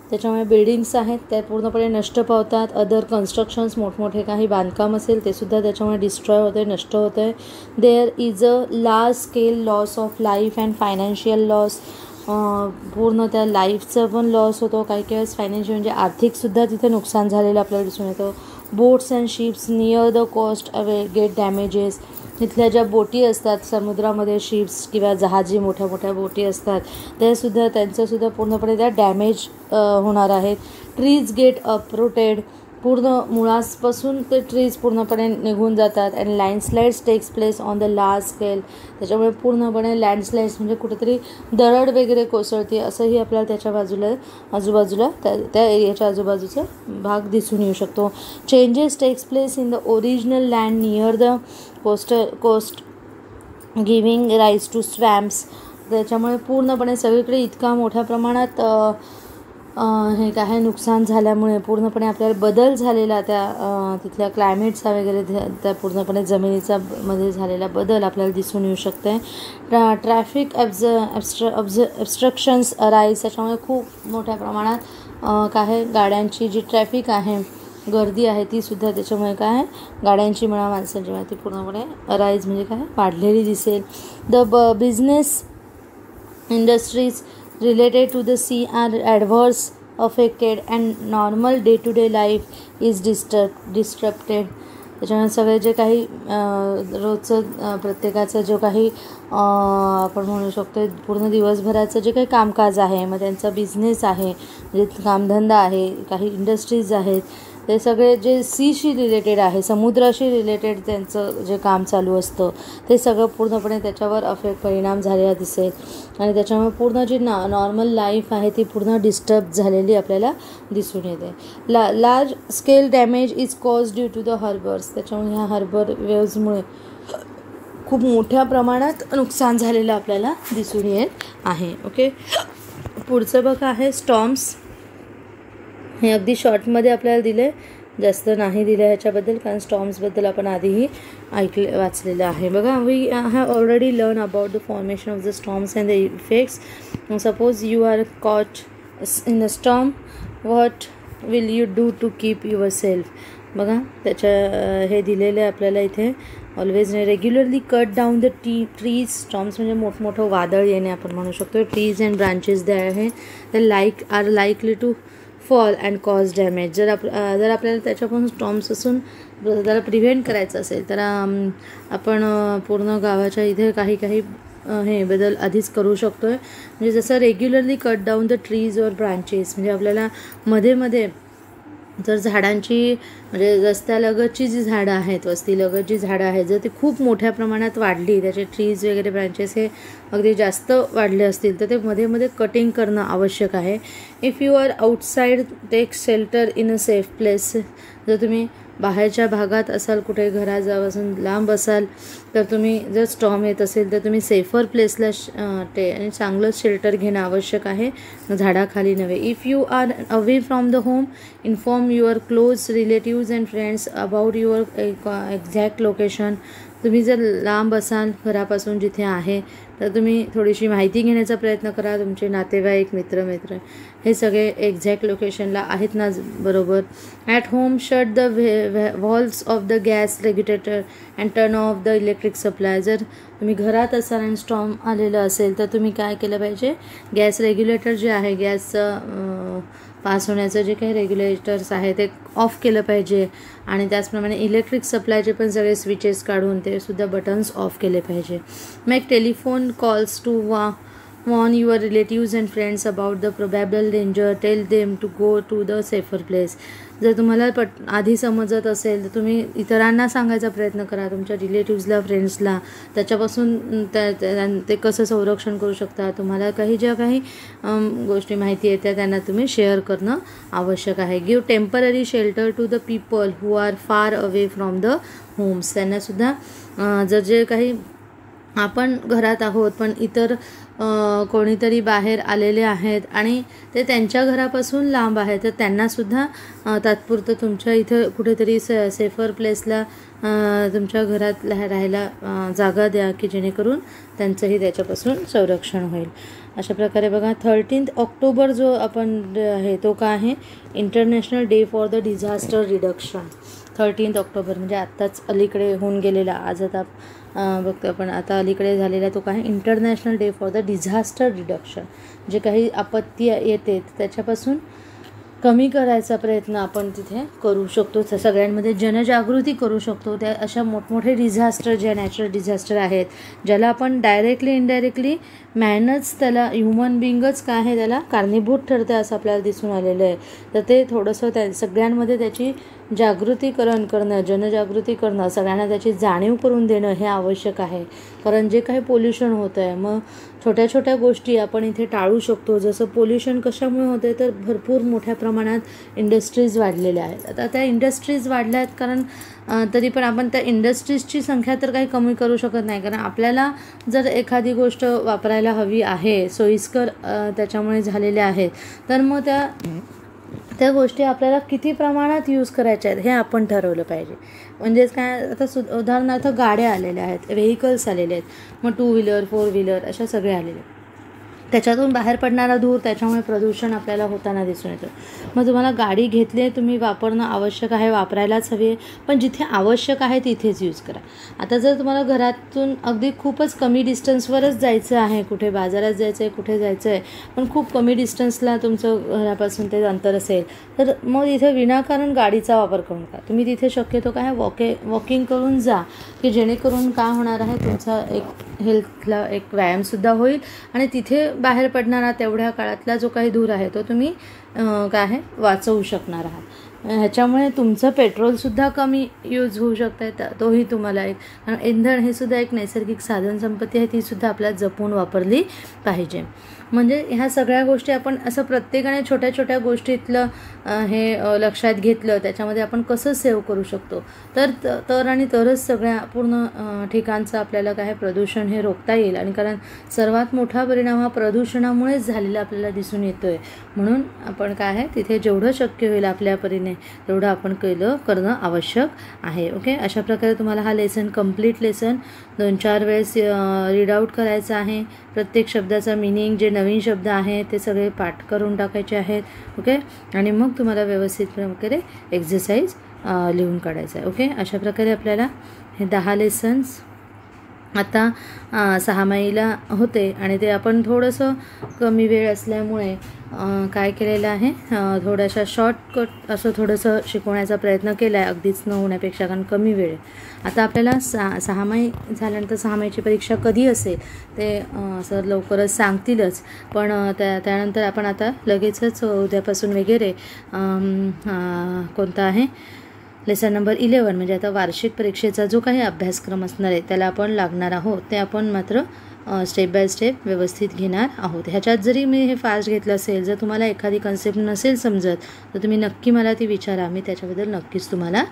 त्याच्यामुळे बिल्डिंग्स आहेत त्या पूर्णपणे नष्ट पावतात. अदर कन्स्ट्रक्शन्स मोठमोठे काही बांधकाम असेल ते सुद्धा त्याच्यामुळे डिस्ट्रॉय होते, नष्ट होतं आहे. There is a large scale loss of life and financial loss. पूर्ण त्या लाईफचं पण लॉस होतो, काही वेळेस फायनान्शियल म्हणजे आर्थिकसुद्धा तिथे नुकसान झालेलं आपल्याला दिसून येतं. Boats and ships near the coast get damages. इथल्या ज्या बोटी असतात समुद्रामध्ये, शिप्स किंवा जहाजी मोठ्या मोठ्या बोटी असतात त्यासुद्धा त्यांचंसुद्धा पूर्णपणे त्या डॅमेज होणार आहेत. Trees get uprooted. पूर्ण मुळासपासून ते ट्रीज पूर्णपणे निघून जातात. And landslides takes place on the large scale. त्याच्यामुळे पूर्णपणे लँडस्लाईड्स म्हणजे कुठेतरी दरड वगैरे कोसळते असंही आपल्याला त्याच्या आजूबाजूला त्या एरियाच्या आजूबाजूचा भाग दिसून येऊ शकतो. Changes takes place in the original land near the coast giving rise to swamps. त्याच्यामुळे पूर्णपणे सगळीकडे इतका मोठ्या प्रमाणात हे काय नुकसान झाल्यामुळे पूर्णपणे आपल्याला बदल झालेला त्या तिथल्या क्लायमेटचा वगैरे त्या पूर्णपणे जमिनीचा मध्ये झालेला बदल आपल्याला दिसून येऊ शकते. Traffic obstructions arise. त्याच्यामुळे खूप मोठ्या प्रमाणात काय गाड्यांची जी ट्रॅफिक आहे गर्दी आहे ती सुद्धा त्याच्यामुळे काय गाड्यांची म्हणा माणसांची म्हणा ती पूर्णपणे अराईज म्हणजे काय वाढलेली दिसेल. The business industries related to the sea are adverse affected and normal day to day life is disturbated. त्याच्यामुळे सगळे जे काही रोजचं प्रत्येकाचं जो काही आपण म्हणू शकतो पूर्ण दिवसभराचं जे काही कामकाज आहे, मग त्यांचा बिझनेस आहे, म्हणजे कामधंदा आहे, काही इंडस्ट्रीज आहेत, ते सगळे जे सीशी रिलेटेड आहे, समुद्राशी रिलेटेड त्यांचं जे काम चालू असतं ते सगळं पूर्णपणे त्याच्यावर परिणाम झालेला दिसेल. आणि त्याच्यामुळे पूर्ण जी नॉर्मल लाईफ आहे ती पूर्ण डिस्टर्ब झालेली आपल्याला दिसून येते. Large scale damage is cause due to the harbours. त्याच्यामुळे ह्या हार्बर वेव्हजमुळे खूप मोठ्या प्रमाणात नुकसान झालेलं आपल्याला दिसून येत आहे. ओके, पुढचं बघा आहे स्टॉर्म्स. हे अगदी शॉर्टमध्ये आपल्याला दिले, जास्त नाही दिलं ह्याच्याबद्दल, कारण स्टॉर्म्सबद्दल आपण आधीही वाचलेलं आहे. बघा, we have already learn about the formation of the storms and the effects. Suppose you are caught in a storm, what will you do to keep your self. बघा, हे दिलेलं आहे आपल्याला इथे. Always regularly cut down the trees. Storms म्हणजे मोठमोठं वादळ येणे आपण म्हणू शकतो. ट्रीज अँड ब्रांचेस जे आहे ते are likely to fall and cause damage. जर आपल्याला त्याच्यापासून स्टॉर्म्स असून त्याला प्रिव्हेंट करायचं असेल तर आपण पूर्ण गावाच्या इथे काही हे बदल आधीच करू शकतो आहे. म्हणजे जसं regularly cut down the trees और ब्रांचेस, म्हणजे आपल्याला मध्ये जर झाडांची म्हणजे रस्त्यालगतची जी झाडं आहेत, वस्तीलगत जी झाडं आहेत, जर ती खूप मोठ्या प्रमाणात वाढली, त्याचे ट्रीज वगैरे ब्रांचेस हे अगदी जास्त वाढले असतील तर ते मध्ये कटिंग करणं आवश्यक आहे. If you are outside take shelter in a safe place. जर तुम्ही बाहेरच्या भागात असाल, कुठे घरापासून लांब असाल, तर तुम्ही जर स्टॉर्म येत असेल तर तुम्ही सेफर प्लेसला आणि चांगलं शेल्टर घेणं आवश्यक आहे, झाडाखाली नव्हे. If you are away from the home, inform your close relatives and friends about your exact location. तुम्ही जर लांब असाल घरापासून जिथे आहे तर तुम्ही थोडीशी माहिती घेण्याचा प्रयत्न करा. तुमचे नातेवाईक, मित्र हे सगळे एक्झॅक्ट लोकेशनला आहेत ना बरोबर. At home shut the valves of the gas regulator and turn off the electric supply. जर तुम्ही घरात असाल आणि स्टॉर्म आलेलं असेल तर तुम्ही काय केलं पाहिजे, गॅस रेग्युलेटर जे आहे, गॅसचं पास होण्याचं जे काही रेग्युलेटर्स आहे ते ऑफ केलं पाहिजे. आणि त्याचप्रमाणे इलेक्ट्रिक सप्लायचे पण सगळे स्विचेस काढून ते सुद्धा बटन्स ऑफ केले पाहिजे. Make telephone calls to warn your relatives and friends about the probable danger. Tell them to go to the safer place. जर तुम्हाला आधी समजत असेल तर तुम्ही इतरांना सांगायचा प्रयत्न करा, तुमच्या रिलेटिव्सला, फ्रेंड्सला, त्याच्यापासून ते कसं संरक्षण करू शकता. तुम्हाला ज्या काही गोष्टी माहिती आहेत त्या त्यांना तुम्ही शेअर करणं आवश्यक आहे. Give temporary shelter to the people who are far away from the homes. त्यांनासुद्धा जर जे काही आपण घरात आहोत पण इतर कोणीतरी बाहेर आलेले आहेत आणि ते त्यांच्या घरापासून लांब आहेत तर त्यांनासुद्धा तात्पुरतं तुमच्या इथं कुठेतरी सेफर प्लेसला तुमच्या घरात राहायला जागा द्या की जेणेकरून त्यांचंही त्याच्यापासून संरक्षण होईल. अशा प्रकारे बघा 13 ऑक्टोबर जो आपण आहे तो काय आहे, international day for the disaster reduction. 13 October म्हणजे आत्ताच अलीकडे होऊन गेलेला, आज आता बघतो आपण आता अलीकडे झालेला तो काय, international day for the disaster reduction. जे काही आपत्ती येते त्याच्यापासून कमी करायचा प्रयत्न आपण तिथे करू शकतो. सगळ्यांमध्ये जनजागृती करू शकतो. त्या अशा मोठमोठे डिझास्टर जे नॅचरल डिझास्टर आहेत ज्याला आपण डायरेक्टली इनडायरेक्टली मॅनच त्याला ह्युमन बिंगच काय आहे त्याला कारणीभूत ठरते असं आपल्याला दिसून आलेलं आहे. तर ते थोडंसं सगळ्यांमध्ये त्याची जागृतीकरण करणं, जनजागृती करणं, सगळ्यांना त्याची जाणीव करून देणं हे आवश्यक आहे. कारण जे काही पोल्युशन होतं आहे मग छोट्या छोट्या गोष्टी आपण इथे टाळू शकतो. जसं पोल्युशन कशामुळे होतं आहे तर भरपूर मोठ्या प्रमाणात इंडस्ट्रीज वाढलेल्या आहेत. आता त्या इंडस्ट्रीज वाढल्या आहेत कारण तरी पण आपण त्या इंडस्ट्रीजची संख्या तर काही कमी करू शकत नाही. कारण आपल्याला जर एखादी गोष्ट वापरायला हवी आहे, सोयीस्कर त्याच्यामुळे झालेल्या आहेत तर मग त्या गोष्टी आपल्याला किती प्रमाणात यूज करायच्या आहेत हे आपण ठरवलं पाहिजे. म्हणजेच काय, आता उदाहरणार्थ गाड्या आलेल्या आहेत, व्हेकल्स आलेले आहेत, मग 2 व्हीलर 4 व्हीलर अशा सगळ्या आलेल्या आहेत. त्याच्यातून बाहेर पडणारा धूर, त्याच्यामुळे प्रदूषण आपल्याला होताना दिसून येतं. मग तुम्हाला गाडी घेतली आहे, तुम्ही वापरणं आवश्यक आहे, वापरायलाच हवी आहे, पण जिथे आवश्यक आहे तिथेच यूज करा. आता जर तुम्हाला घरातून अगदी खूपच कमी डिस्टन्सवरच जायचं आहे, कुठे बाजारात जायचं आहे, कुठे जायचं आहे, पण खूप कमी डिस्टन्सला तुमचं घरापासून ते अंतर असेल, तर मग इथे विनाकारण गाडीचा वापर करू नका. तुम्ही तिथे शक्यतो काय वॉकिंग करून जा, की जेणेकरून काय होणार आहे, तुमचा एक हेल्थला एक व्यायामसुद्धा होईल आणि तिथे बाहेर पडणारा तेवढ्या काळातला जो काही धूर आहे तो तुम्ही काय आहे वाचवू शकणार आहात. ह्याच्यामुळे तुमचं पेट्रोलसुद्धा कमी यूज होऊ शकतं आहे, तोही तुम्हाला एक, कारण इंधन हे सुद्धा एक नैसर्गिक साधनसंपत्ती आहे, तीसुद्धा आपल्याला जपून वापरली पाहिजे. म्हणजे ह्या सगळ्या गोष्टी आपण असं प्रत्येकाने छोट्या छोट्या गोष्टीतलं हे लक्षात घेतलं, त्याच्यामध्ये आपण कसं सेव्ह करू शकतो, तरच सगळ्या पूर्ण ठिकाणचं आपल्याला काय प्रदूषण हे रोखता येईल. आणि कारण सर्वात मोठा परिणाम हा प्रदूषणामुळेच झालेला आपल्याला दिसून येतो आहे. म्हणून आपण काय आहे तिथे जेवढं शक्य होईल आपल्या परीने तेवढं आपण करणं आवश्यक आहे. ओके, अशा प्रकारे तुम्हाला हा लेसन कंप्लीट लेसन 2-4 वेळेस रीड आउट करायचा आहे. प्रत्येक शब्दाचा मिनिंग, जे नवीन शब्द आहेत ते सगळे पाठ करून टाकायचे आहेत. ओके, आणि मग तुम्हाला व्यवस्थित प्रकारे एक्झरसाइज लिहून काढायचं आहे. ओके, अशा प्रकारे आपल्याला हे 10 लेसन्स आता 6 महिला होते आणि ते आपण थोडंसं कमी वेळ असल्यामुळे काय केलेलं आहे, थोड्याशा शॉर्टकट असं थोडंसं शिकवण्याचा प्रयत्न केला आहे, अगदीच न होण्यापेक्षा, कारण कमी वेळ आहे. आता आपल्याला 6 माही झाल्यानंतर 6 माहीची परीक्षा कधी असेल ते सर लवकरच सांगतीलच, पण त्यानंतर आपण आता लगेचच उद्यापासून वगैरे कोणता आहे लेसन नंबर 11 म्हणजे आता वार्षिक परीक्षेचा जो काही अभ्यासक्रम असणार आहे त्याला आपण लागणार आहोत, ते आपण मात्र स्टेप बाय स्टेप व्यवस्थित घेणार आहोत. ह्याच्यात जरी मी हे फास्ट घेतलं असेल, जर तुम्हाला एखादी कन्सेप्ट नसेल समजत तर तुम्ही नक्की मला ती विचारा, मी त्याच्याबद्दल नक्कीच तुम्हाला